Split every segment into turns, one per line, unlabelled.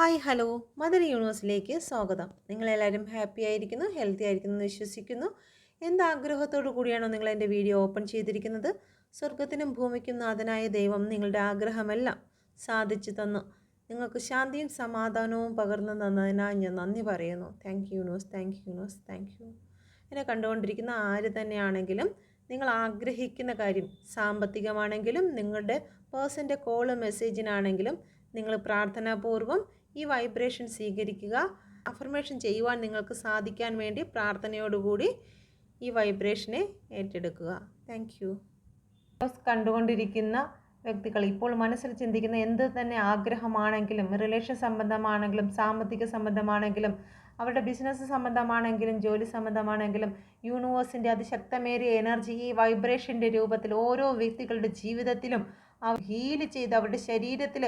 Hi hello mother യൂണിവേഴ്സിലേക്ക് സ്വാഗതം. നിങ്ങളെല്ലാവരും happy ആയിരിക്കുന്നു, ഹെൽത്തി ആയിരിക്കുന്നു എന്ന് വിശ്വസിക്കുന്നു. എന്താഗ്രഹത്തോടു കൂടിയാണോ നിങ്ങൾ എൻ്റെ വീഡിയോ ഓപ്പൺ ചെയ്തിരിക്കുന്നത്? സ്വർഗത്തിനും ഭൂമിക്കും നാഥനായ ദൈവം നിങ്ങളുടെ ആഗ്രഹമെല്ലാം സാധിച്ചു തന്നു നിങ്ങൾക്ക് ശാന്തിയും സമാധാനവും പകർന്നു തന്നതിനായി ഞാൻ നന്ദി പറയുന്നു. Thank you universe, thank you universe, thank you. എന്നെ കണ്ടുകൊണ്ടിരിക്കുന്ന ആര് തന്നെയാണെങ്കിലും നിങ്ങൾ ആഗ്രഹിക്കുന്ന കാര്യം, സാമ്പത്തികമാണെങ്കിലും നിങ്ങളുടെ പേഴ്സൻ്റെ കോള് മെസ്സേജിനാണെങ്കിലും നിങ്ങൾ പ്രാർത്ഥനാപൂർവ്വം ഈ വൈബ്രേഷൻ സ്വീകരിക്കുക. അഫർമേഷൻ ചെയ്യുവാൻ നിങ്ങൾക്ക് സാധിക്കാൻ വേണ്ടി പ്രാർത്ഥനയോടുകൂടി ഈ വൈബ്രേഷനെ ഏറ്റെടുക്കുക. Thank you. കണ്ടുകൊണ്ടിരിക്കുന്ന വ്യക്തികൾ ഇപ്പോൾ മനസ്സിൽ ചിന്തിക്കുന്ന എന്ത് തന്നെ ആഗ്രഹമാണെങ്കിലും, റിലേഷൻ സംബന്ധമാണെങ്കിലും, സാമ്പത്തിക സംബന്ധമാണെങ്കിലും, അവരുടെ ബിസിനസ് സംബന്ധമാണെങ്കിലും, ജോലി സംബന്ധമാണെങ്കിലും, യൂണിവേഴ്സിൻ്റെ അതിശക്തമേറിയ എനർജി ഈ വൈബ്രേഷൻ്റെ രൂപത്തിൽ ഓരോ വ്യക്തികളുടെ ജീവിതത്തിലും ഹീൽ ചെയ്ത് അവരുടെ ശരീരത്തിൽ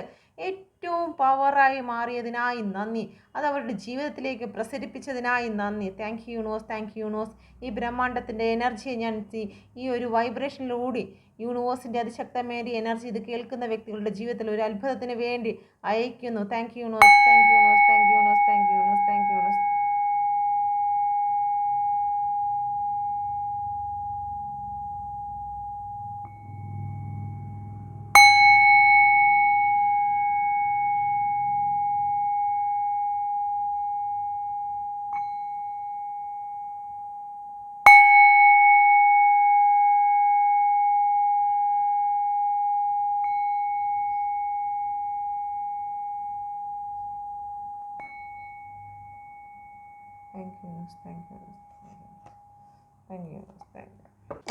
ഏറ്റവും പവറായി മാറിയതിനായി നന്ദി. അത് അവരുടെ ജീവിതത്തിലേക്ക് പ്രസരിപ്പിച്ചതിനായി നന്ദി. Thank you universe, thank you universe. ഈ ബ്രഹ്മാണ്ടത്തിൻ്റെ എനർജിയെ ഞാൻ ഈ ഒരു വൈബ്രേഷനിലൂടെ യൂണിവേഴ്സിൻ്റെ അതിശക്തമേറിയ എനർജി ഇത് കേൾക്കുന്ന വ്യക്തികളുടെ ജീവിതത്തിൽ ഒരു അത്ഭുതത്തിന് വേണ്ടി അയക്കുന്നു. Thank you universe, thank you universe, thank you universe, thank you universe, thank you universe.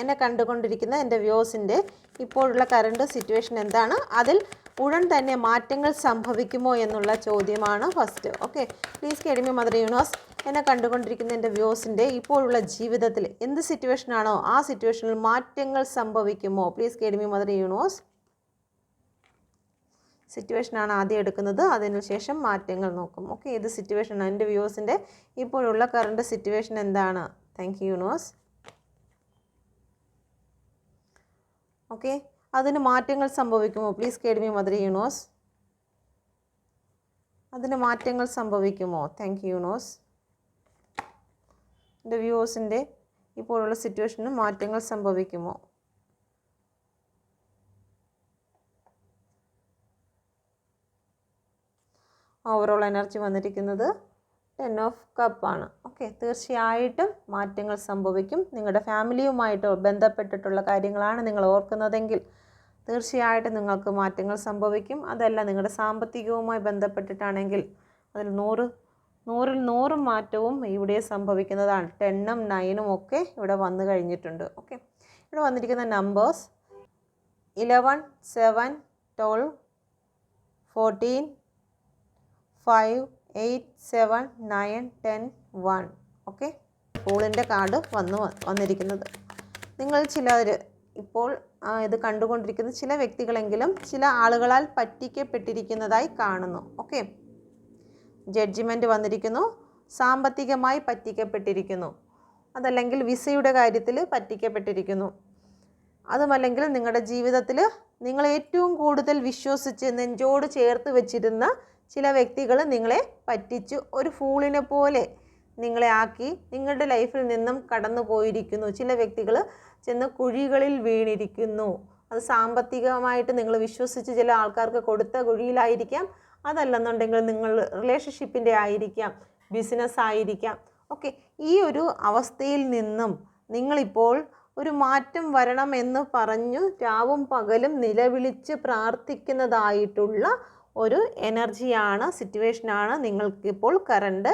എന്നെ കണ്ടുകൊണ്ടിരിക്കുന്ന എൻ്റെ വ്യൂസിൻ്റെ ഇപ്പോഴുള്ള കറണ്ട് സിറ്റുവേഷൻ എന്താണ്? അതിൽ ഉടൻ തന്നെ മാറ്റങ്ങൾ സംഭവിക്കുമോ എന്നുള്ള ചോദ്യമാണ് first. Okay, please guide me mother universe. എന്നെ കണ്ടുകൊണ്ടിരിക്കുന്ന എൻ്റെ വ്യൂസിൻ്റെ ഇപ്പോഴുള്ള ജീവിതത്തിൽ എന്ത് സിറ്റുവേഷനാണോ ആ സിറ്റുവേഷനിൽ മാറ്റങ്ങൾ സംഭവിക്കുമോ? Please guide me mother universe. സിറ്റുവേഷനാണ് ആദ്യം എടുക്കുന്നത്, അതിനുശേഷം മാറ്റങ്ങൾ നോക്കും. ഓക്കെ, ഏത് സിറ്റുവേഷനാണ് എൻ്റെ വ്യൂസിൻ്റെ ഇപ്പോഴുള്ള കറണ്ട് സിറ്റുവേഷൻ എന്താണ്? Thank you universe. ഓക്കെ, അതിന് മാറ്റങ്ങൾ സംഭവിക്കുമോ? Please guide me mother universe. അതിന് മാറ്റങ്ങൾ സംഭവിക്കുമോ? Thank you universe. എൻ്റെ വ്യൂസിൻ്റെ ഇപ്പോഴുള്ള സിറ്റുവേഷന് മാറ്റങ്ങൾ സംഭവിക്കുമോ? ഓവറോൾ എനർജി വന്നിരിക്കുന്നത് 10 ഓഫ് കപ്പാണ്. ഓക്കെ, തീർച്ചയായിട്ടും മാറ്റങ്ങൾ സംഭവിക്കും. നിങ്ങളുടെ ഫാമിലിയുമായിട്ട് ബന്ധപ്പെട്ടിട്ടുള്ള കാര്യങ്ങളാണ് നിങ്ങൾ ഓർക്കുന്നതെങ്കിൽ തീർച്ചയായിട്ടും നിങ്ങൾക്ക് മാറ്റങ്ങൾ സംഭവിക്കും. അതല്ല നിങ്ങളുടെ സാമ്പത്തികവുമായി ബന്ധപ്പെട്ടിട്ടാണെങ്കിൽ അതിൽ 100 മാറ്റവും ഇവിടെ സംഭവിക്കുന്നതാണ്. 10ഉം 9ഉം ഒക്കെ ഇവിടെ വന്നു കഴിഞ്ഞിട്ടുണ്ട്. ഓക്കെ, ഇവിടെ വന്നിരിക്കുന്ന നമ്പേഴ്സ് 11, 7, 12, 14, 5, 8, 7, 9, 10, 1. ഓക്കെ, ഫൂളിൻ്റെ കാർഡ് വന്നിരിക്കുന്നത്. നിങ്ങൾ ചിലർ ഇപ്പോൾ ഇത് കണ്ടുകൊണ്ടിരിക്കുന്ന ചില വ്യക്തികളെങ്കിലും ചില ആളുകളാൽ പറ്റിക്കപ്പെട്ടിരിക്കുന്നതായി കാണുന്നു. ഓക്കെ, ജഡ്ജിമെൻറ്റ് വന്നിരിക്കുന്നു. സാമ്പത്തികമായി പറ്റിക്കപ്പെട്ടിരിക്കുന്നു, അതല്ലെങ്കിൽ വിസയുടെ കാര്യത്തിൽ പറ്റിക്കപ്പെട്ടിരിക്കുന്നു, അതുമല്ലെങ്കിൽ നിങ്ങളുടെ ജീവിതത്തിൽ നിങ്ങൾ ഏറ്റവും കൂടുതൽ വിശ്വസിച്ച് നെഞ്ചോട് ചേർത്ത് വെച്ചിരുന്ന ചില വ്യക്തികൾ നിങ്ങളെ പറ്റിച്ചു ഒരു ഫൂളിനെ പോലെ നിങ്ങളെ ആക്കി നിങ്ങളുടെ ലൈഫിൽ നിന്നും കടന്നു പോയിരിക്കുന്നു. ചില വ്യക്തികൾ ചെന്ന് കുഴികളിൽ വീണിരിക്കുന്നു. അത് സാമ്പത്തികമായിട്ട് നിങ്ങൾ വിശ്വസിച്ച് ചില ആൾക്കാർക്ക് കൊടുത്ത കുഴിയിലായിരിക്കാം, അതല്ലെന്നുണ്ടെങ്കിൽ നിങ്ങൾ റിലേഷൻഷിപ്പിൻ്റെ ആയിരിക്കാം, ബിസിനസ് ആയിരിക്കാം. ഓക്കെ, ഈ ഒരു അവസ്ഥയിൽ നിന്നും നിങ്ങളിപ്പോൾ ഒരു മാറ്റം വരണം എന്ന് പറഞ്ഞു രാവും പകലും നിലവിളിച്ച് പ്രാർത്ഥിക്കുന്നതായിട്ടുള്ള ഒരു എനർജിയാണ്, സിറ്റുവേഷനാണ് നിങ്ങൾക്കിപ്പോൾ കറണ്ട്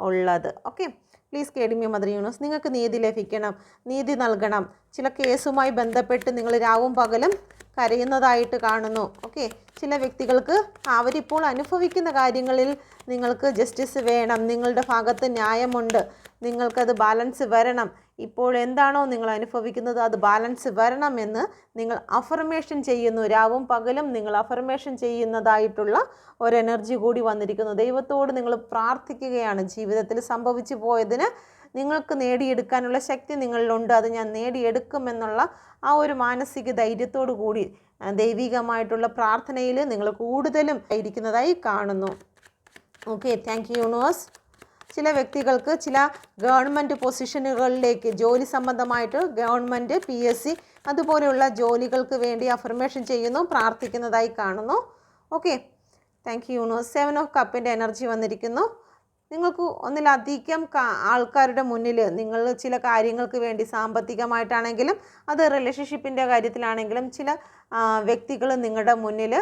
ഉള്ളത്. Okay, please guide me mother universe. നിങ്ങൾക്ക് നീതി ലഭിക്കണം, നീതി നൽകണം. ചില കേസുമായി ബന്ധപ്പെട്ട് നിങ്ങൾ രാവും പകലും കരയുന്നതായിട്ട് കാണുന്നു. ഓക്കെ, ചില വ്യക്തികൾക്ക് അവരിപ്പോൾ അനുഭവിക്കുന്ന കാര്യങ്ങളിൽ നിങ്ങൾക്ക് ജസ്റ്റിസ് വേണം, നിങ്ങളുടെ ഭാഗത്ത് ന്യായമുണ്ട്, നിങ്ങൾക്കത് ബാലൻസ് വരണം. ഇപ്പോൾ എന്താണോ നിങ്ങൾ അനുഭവിക്കുന്നത് അത് ബാലൻസ് വരണമെന്ന് നിങ്ങൾ അഫർമേഷൻ ചെയ്യുന്നു. രാവും പകലും നിങ്ങൾ അഫർമേഷൻ ചെയ്യുന്നതായിട്ടുള്ള ഒരു എനർജി കൂടി വന്നിരിക്കുന്നു. ദൈവത്തോട് നിങ്ങൾ പ്രാർത്ഥിക്കുകയാണ്. ജീവിതത്തിൽ സംഭവിച്ചു പോയതിന് നിങ്ങൾക്ക് നേടിയെടുക്കാനുള്ള ശക്തി നിങ്ങളിലുണ്ട്, അത് ഞാൻ നേടിയെടുക്കുമെന്നുള്ള ആ ഒരു മാനസിക ധൈര്യത്തോടു കൂടി ദൈവികമായിട്ടുള്ള പ്രാർത്ഥനയിൽ നിങ്ങൾ കൂടുതലും ഇരിക്കുന്നതായി കാണുന്നു. Okay, thank you universe. ചില വ്യക്തികൾക്ക് ചില ഗവൺമെൻറ് പൊസിഷനുകളിലേക്ക് ജോലി സംബന്ധമായിട്ട് ഗവൺമെൻറ്, PSC അതുപോലെയുള്ള ജോലികൾക്ക് വേണ്ടി അഫർമേഷൻ ചെയ്യുന്നു, പ്രാർത്ഥിക്കുന്നതായി കാണുന്നു. Okay, thank you universe. 7 of കപ്പിൻ്റെ എനർജി വന്നിരിക്കുന്നു. നിങ്ങൾക്ക് ഒന്നിലധികം ആൾക്കാരുടെ മുന്നിൽ നിങ്ങൾ ചില കാര്യങ്ങൾക്ക് വേണ്ടി, സാമ്പത്തികമായിട്ടാണെങ്കിലും അത് റിലേഷൻഷിപ്പിൻ്റെ കാര്യത്തിലാണെങ്കിലും, ചില വ്യക്തികൾ നിങ്ങളുടെ മുന്നിൽ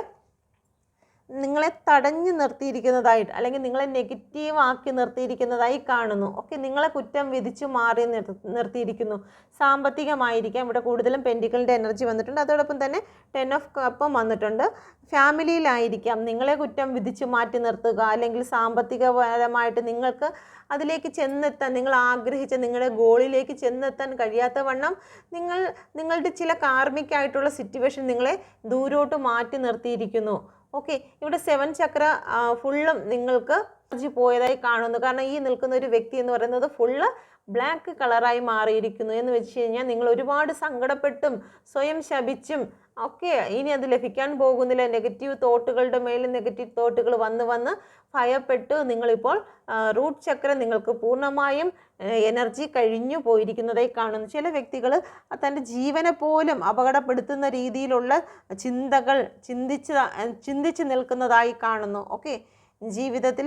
നിങ്ങളെ തടഞ്ഞു നിർത്തിയിരിക്കുന്നതായിട്ട് അല്ലെങ്കിൽ നിങ്ങളെ നെഗറ്റീവ് ആക്കി നിർത്തിയിരിക്കുന്നതായി കാണുന്നു. ഓക്കെ, നിങ്ങളെ കുറ്റം വിധിച്ചു മാറി നിർത്തിയിരിക്കുന്നു. സാമ്പത്തികമായിരിക്കാം, ഇവിടെ കൂടുതലും പെൻഡിക്കിളിൻ്റെ എനർജി വന്നിട്ടുണ്ട്. അതോടൊപ്പം തന്നെ 10 ഓഫ് കപ്പും വന്നിട്ടുണ്ട്. ഫാമിലിയിലായിരിക്കാം നിങ്ങളെ കുറ്റം വിധിച്ചു മാറ്റി നിർത്തുക, അല്ലെങ്കിൽ സാമ്പത്തികപരമായിട്ട് നിങ്ങൾക്ക് അതിലേക്ക് ചെന്നെത്താൻ, നിങ്ങൾ ആഗ്രഹിച്ച നിങ്ങളുടെ ഗോളിലേക്ക് ചെന്നെത്താൻ കഴിയാത്ത വണ്ണം നിങ്ങളുടെ ചില കാർമികമായിട്ടുള്ള സിറ്റുവേഷൻ നിങ്ങളെ ദൂരോട്ട് മാറ്റി നിർത്തിയിരിക്കുന്നു. ഓക്കെ, ഇവിടെ 7 ചക്ര ഫുള്ളും നിങ്ങൾക്ക് പോയതായി കാണുന്നു. കാരണം ഈ നിൽക്കുന്ന ഒരു വ്യക്തി എന്ന് പറയുന്നത് ഫുള്ള് ബ്ലാക്ക് കളറായി മാറിയിരിക്കുന്നു. എന്ന് വെച്ച് കഴിഞ്ഞാൽ നിങ്ങൾ ഒരുപാട് സങ്കടപ്പെട്ടും സ്വയം ശപിച്ചും ഒക്കെ ഇനി അത് ലഭിക്കാൻ പോകുന്നില്ല. നെഗറ്റീവ് തോട്ടുകളുടെ മേലെ നെഗറ്റീവ് തോട്ടുകൾ വന്ന് ഭയപ്പെട്ട് നിങ്ങളിപ്പോൾ റൂട്ട് ചക്ര നിങ്ങൾക്ക് പൂർണ്ണമായും എനർജി കഴിഞ്ഞു പോയിരിക്കുന്നതായി കാണുന്നു. ചില വ്യക്തികൾ തൻ്റെ ജീവനെ പോലും അപകടപ്പെടുത്തുന്ന രീതിയിലുള്ള ചിന്തകൾ ചിന്തിച്ച് നിൽക്കുന്നതായി കാണുന്നു. ഓക്കെ, ജീവിതത്തിൽ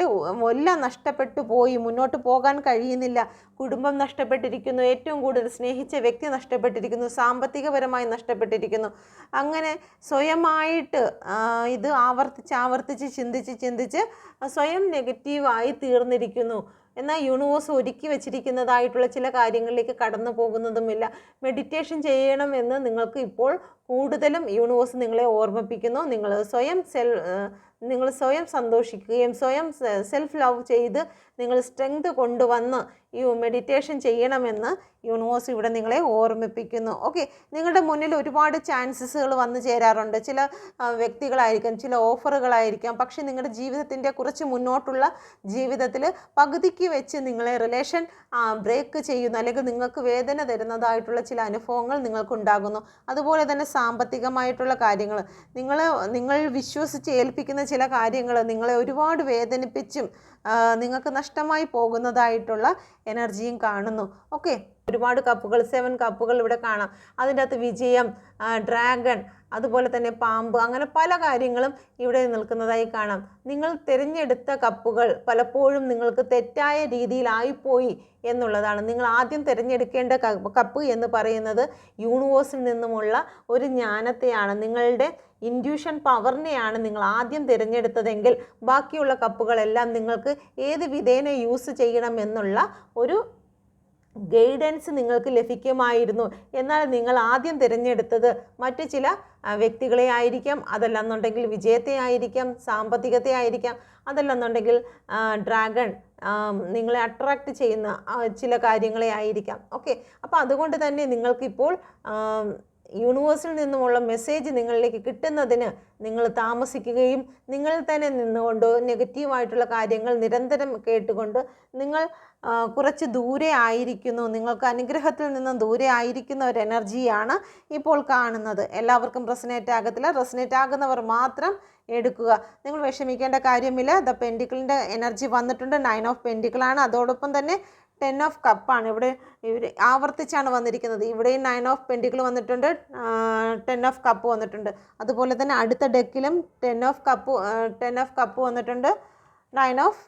എല്ലാം നഷ്ടപ്പെട്ടു പോയി, മുന്നോട്ട് പോകാൻ കഴിയുന്നില്ല, കുടുംബം നഷ്ടപ്പെട്ടിരിക്കുന്നു, ഏറ്റവും കൂടുതൽ സ്നേഹിച്ച വ്യക്തി നഷ്ടപ്പെട്ടിരിക്കുന്നു, സാമ്പത്തികപരമായി നഷ്ടപ്പെട്ടിരിക്കുന്നു. അങ്ങനെ സ്വയമായിട്ട് ഇത് ആവർത്തിച്ച് ചിന്തിച്ച് സ്വയം നെഗറ്റീവായി തീർന്നിരിക്കുന്നു. എന്നാൽ യൂണിവേഴ്സ് ഒരുക്കി വെച്ചിരിക്കുന്നതായിട്ടുള്ള ചില കാര്യങ്ങളിലേക്ക് കടന്നു പോകുന്നതുമില്ല. മെഡിറ്റേഷൻ ചെയ്യണമെന്ന് നിങ്ങൾക്ക് ഇപ്പോൾ കൂടുതലും യൂണിവേഴ്സ് നിങ്ങളെ ഓർമ്മിപ്പിക്കുന്നു. നിങ്ങൾ സ്വയം സന്തോഷിക്കുകയും സ്വയം സെൽഫ് ലവ് ചെയ്ത് നിങ്ങൾ സ്ട്രെങ്ത് കൊണ്ടുവന്ന് ഈ മെഡിറ്റേഷൻ ചെയ്യണമെന്ന് യൂണിവേഴ്സ് ഇവിടെ നിങ്ങളെ ഓർമ്മിപ്പിക്കുന്നു. ഓക്കെ, നിങ്ങളുടെ മുന്നിൽ ഒരുപാട് ചാൻസസുകൾ വന്നു ചേരാറുണ്ട്. ചില വ്യക്തികളായിരിക്കാം, ചില ഓഫറുകളായിരിക്കാം. പക്ഷേ നിങ്ങളുടെ ജീവിതത്തിൻ്റെ കുറച്ച് മുന്നോട്ടുള്ള ജീവിതത്തിൽ പകുതിക്ക് വെച്ച് നിങ്ങളെ റിലേഷൻ ബ്രേക്ക് ചെയ്യുന്നു, അല്ലെങ്കിൽ നിങ്ങൾക്ക് വേദന തരുന്നതായിട്ടുള്ള ചില അനുഭവങ്ങൾ നിങ്ങൾക്കുണ്ടാകുന്നു. അതുപോലെ തന്നെ സാമ്പത്തികമായിട്ടുള്ള കാര്യങ്ങൾ, നിങ്ങൾ വിശ്വസിച്ച് ഏൽപ്പിക്കുന്ന ചില കാര്യങ്ങൾ നിങ്ങളെ ഒരുപാട് വേദനിപ്പിച്ചും നിങ്ങൾക്ക് നഷ്ടമായി പോകുന്നതായിട്ടുള്ള എനർജിയും കാണുന്നു. ഓക്കെ, ഒരുപാട് കപ്പുകൾ, 7 കപ്പുകൾ ഇവിടെ കാണാം. അതിൻ്റെ അകത്ത് വിജയം, ഡ്രാഗൺ, അതുപോലെ തന്നെ പാമ്പ്, അങ്ങനെ പല കാര്യങ്ങളും ഇവിടെ നിൽക്കുന്നതായി കാണാം. നിങ്ങൾ തിരഞ്ഞെടുത്ത കപ്പുകൾ പലപ്പോഴും നിങ്ങൾക്ക് തെറ്റായ രീതിയിലായിപ്പോയി എന്നുള്ളതാണ്. നിങ്ങൾ ആദ്യം തിരഞ്ഞെടുക്കേണ്ട കപ്പ് എന്ന് പറയുന്നത് യൂണിവേഴ്സിൽ നിന്നുമുള്ള ഒരു ജ്ഞാനത്തെയാണ്, നിങ്ങളുടെ ഇൻഡ്യൂഷൻ പവറിനെയാണ് നിങ്ങൾ ആദ്യം തിരഞ്ഞെടുത്തതെങ്കിൽ ബാക്കിയുള്ള കപ്പുകളെല്ലാം നിങ്ങൾക്ക് ഏത് വിധേന യൂസ് ചെയ്യണമെന്നുള്ള ഒരു ഗൈഡൻസ് നിങ്ങൾക്ക് ലഭിക്കുമായിരുന്നു. എന്നാൽ നിങ്ങൾ ആദ്യം തിരഞ്ഞെടുത്തത് മറ്റു ചില വ്യക്തികളെ ആയിരിക്കാം, അതല്ലെന്നുണ്ടെങ്കിൽ വിജയത്തെ ആയിരിക്കാം, സാമ്പത്തികത്തെ ആയിരിക്കാം, അതല്ലെന്നുണ്ടെങ്കിൽ ഡ്രാഗൺ നിങ്ങളെ അട്രാക്റ്റ് ചെയ്യുന്ന ചില കാര്യങ്ങളെ ആയിരിക്കാം. ഓക്കെ, അപ്പോൾ അതുകൊണ്ട് തന്നെ നിങ്ങൾക്കിപ്പോൾ യൂണിവേഴ്സിൽ നിന്നുമുള്ള മെസ്സേജ് നിങ്ങളിലേക്ക് കിട്ടുന്നതിന് നിങ്ങൾ താമസിക്കുകയും നിങ്ങളിൽ തന്നെ നിന്നുകൊണ്ട് നെഗറ്റീവായിട്ടുള്ള കാര്യങ്ങൾ നിരന്തരം കേട്ടുകൊണ്ട് നിങ്ങൾ കുറച്ച് ദൂരെ ആയിരിക്കുന്നു, നിങ്ങൾക്ക് അനുഗ്രഹത്തിൽ നിന്നും ദൂരെ ആയിരിക്കുന്ന ഒരു എനർജിയാണ് ഇപ്പോൾ കാണുന്നത്. എല്ലാവർക്കും റെസനേറ്റ് ആകത്തില്ല, റെസനേറ്റ് ആകുന്നവർ മാത്രം എടുക്കുക. നിങ്ങൾ വിഷമിക്കേണ്ട കാര്യമില്ല. ദ പെൻഡിക്കിളിൻ്റെ എനർജി വന്നിട്ടുണ്ട്. 9 ഓഫ് പെൻഡിക്കിളാണ്. അതോടൊപ്പം തന്നെ 10 ഓഫ് കപ്പാണ്. ഇവർ ആവർത്തിച്ചാണ് വന്നിരിക്കുന്നത്. ഇവിടെയും 9 ഓഫ് പെൻഡിക്കിൾ വന്നിട്ടുണ്ട്, 10 ഓഫ് കപ്പ് വന്നിട്ടുണ്ട്. അതുപോലെ തന്നെ അടുത്ത ഡെക്കിലും 10 ഓഫ് കപ്പ് വന്നിട്ടുണ്ട്, 9 ഓഫ്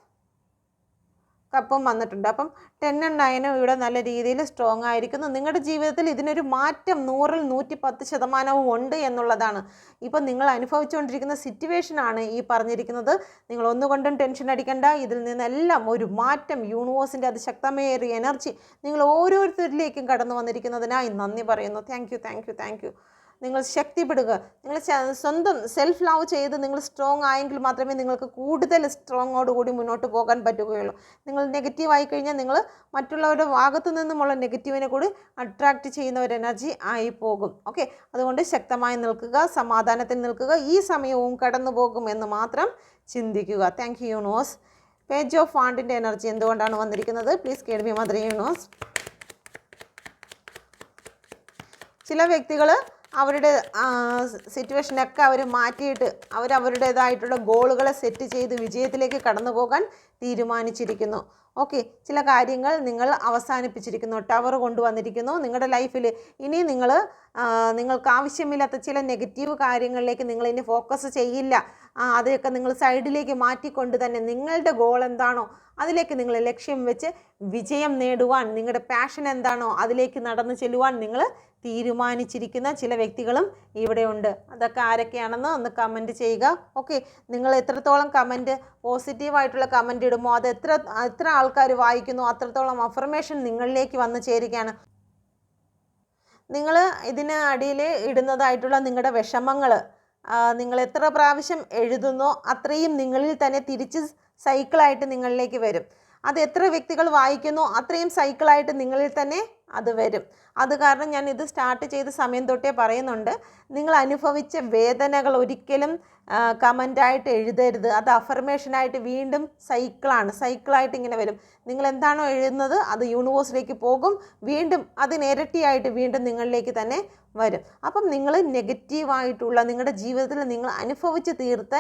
കപ്പും വന്നിട്ടുണ്ട്. അപ്പം 10ഉം 9ഉം ഇവിടെ നല്ല രീതിയിൽ സ്ട്രോങ് ആയിരിക്കുന്നു. നിങ്ങളുടെ ജീവിതത്തിൽ ഇതിനൊരു മാറ്റം 100ൽ 110% ഉണ്ട് എന്നുള്ളതാണ്. ഇപ്പം നിങ്ങൾ അനുഭവിച്ചുകൊണ്ടിരിക്കുന്ന സിറ്റുവേഷനാണ് ഈ പറഞ്ഞിരിക്കുന്നത്. നിങ്ങൾ ഒന്നുകൊണ്ടും ടെൻഷൻ അടിക്കേണ്ട. ഇതിൽ നിന്നെല്ലാം ഒരു മാറ്റം, യൂണിവേഴ്സിൻ്റെ അതിശക്തമേറിയ എനർജി നിങ്ങൾ ഓരോരുത്തരിലേക്കും കടന്നു വന്നിരിക്കുന്നതിനായി നന്ദി പറയുന്നു. Thank you. നിങ്ങൾ ശക്തിപ്പെടുക. നിങ്ങൾ സ്വന്തം സെൽഫ് ലവ് ചെയ്ത് നിങ്ങൾ സ്ട്രോങ് ആയെങ്കിൽ മാത്രമേ നിങ്ങൾക്ക് കൂടുതൽ സ്ട്രോങ്ങോടുകൂടി മുന്നോട്ട് പോകാൻ പറ്റുകയുള്ളൂ. നിങ്ങൾ നെഗറ്റീവായി കഴിഞ്ഞാൽ നിങ്ങൾ മറ്റുള്ളവരുടെ ഭാഗത്തു നിന്നുമുള്ള നെഗറ്റീവിനെ കൂടി അട്രാക്റ്റ് ചെയ്യുന്ന ഒരു എനർജി ആയി പോകും. ഓക്കെ, അതുകൊണ്ട് ശക്തമായി നിൽക്കുക, സമാധാനത്തിൽ നിൽക്കുക. ഈ സമയവും കടന്നു പോകുമെന്ന് മാത്രം ചിന്തിക്കുക. Thank you universe. Page of വാണ്ടിൻ്റെ എനർജി എന്തുകൊണ്ടാണ് വന്നിരിക്കുന്നത്? പ്ലീസ് കേൾവി മദർ യൂണിവേഴ്സ്. ചില വ്യക്തികൾ അവരുടെ സിറ്റുവേഷനൊക്കെ അവർ മാറ്റിയിട്ട് അവരവരുടേതായിട്ടുള്ള ഗോളുകളെ സെറ്റ് ചെയ്ത് വിജയത്തിലേക്ക് കടന്നു പോകാൻ തീരുമാനിച്ചിരിക്കുന്നു. ഓക്കെ, ചില കാര്യങ്ങൾ നിങ്ങൾ അവസാനിപ്പിച്ചിരിക്കുന്നു, ടവർ കൊണ്ടുവന്നിരിക്കുന്നു നിങ്ങളുടെ ലൈഫിൽ. ഇനി നിങ്ങൾക്ക് ആവശ്യമില്ലാത്ത ചില നെഗറ്റീവ് കാര്യങ്ങളിലേക്ക് നിങ്ങൾ ഇനി ഫോക്കസ് ചെയ്യില്ല. അതൊക്കെ നിങ്ങൾ സൈഡിലേക്ക് മാറ്റിക്കൊണ്ട് തന്നെ നിങ്ങളുടെ ഗോൾ എന്താണോ അതിലേക്ക് നിങ്ങൾ ലക്ഷ്യം വെച്ച് വിജയം നേടുവാൻ, നിങ്ങളുടെ പാഷൻ എന്താണോ അതിലേക്ക് നടന്നു ചെല്ലുവാൻ നിങ്ങൾ തീരുമാനിച്ചിരിക്കുന്ന ചില വ്യക്തികളും ഇവിടെ ഉണ്ട്. അതൊക്കെ ആരൊക്കെയാണെന്ന് ഒന്ന് കമൻറ്റ് ചെയ്യുക. ഓക്കെ, നിങ്ങൾ എത്രത്തോളം കമൻറ്റ് പോസിറ്റീവായിട്ടുള്ള കമൻറ്റ് ഇടുമോ അത് എത്ര ആൾക്കാർ വായിക്കുന്നു അത്രത്തോളം അഫർമേഷൻ നിങ്ങളിലേക്ക് വന്നു ചേരുകയാണ്. നിങ്ങൾ ഇതിന് അടിയിൽ ഇടുന്നതായിട്ടുള്ള നിങ്ങളുടെ വിഷമങ്ങൾ നിങ്ങൾ എത്ര പ്രാവശ്യം എഴുതുന്നോ അത്രയും നിങ്ങളിൽ തന്നെ തിരിച്ച് സൈക്കിളായിട്ട് നിങ്ങളിലേക്ക് വരും. അത് എത്ര വ്യക്തികൾ വായിക്കുന്നോ അത്രയും സൈക്കിളായിട്ട് നിങ്ങളിൽ തന്നെ അത് വരും. അത് കാരണം ഞാൻ ഇത് സ്റ്റാർട്ട് ചെയ്ത സമയം തൊട്ടേ പറയുന്നുണ്ട്, നിങ്ങൾ അനുഭവിച്ച വേദനകൾ ഒരിക്കലും കമൻ്റായിട്ട് എഴുതരുത്. അത് അഫർമേഷനായിട്ട് വീണ്ടും സൈക്കിളായിട്ട് ഇങ്ങനെ വരും. നിങ്ങൾ എന്താണോ എഴുതുന്നത് അത് യൂണിവേഴ്സിലേക്ക് പോകും, വീണ്ടും അതിനിരട്ടിയായിട്ട് വീണ്ടും നിങ്ങളിലേക്ക് തന്നെ വരും. അപ്പം നിങ്ങൾ നെഗറ്റീവായിട്ടുള്ള നിങ്ങളുടെ ജീവിതത്തിൽ നിങ്ങൾ അനുഭവിച്ച് തീർത്ത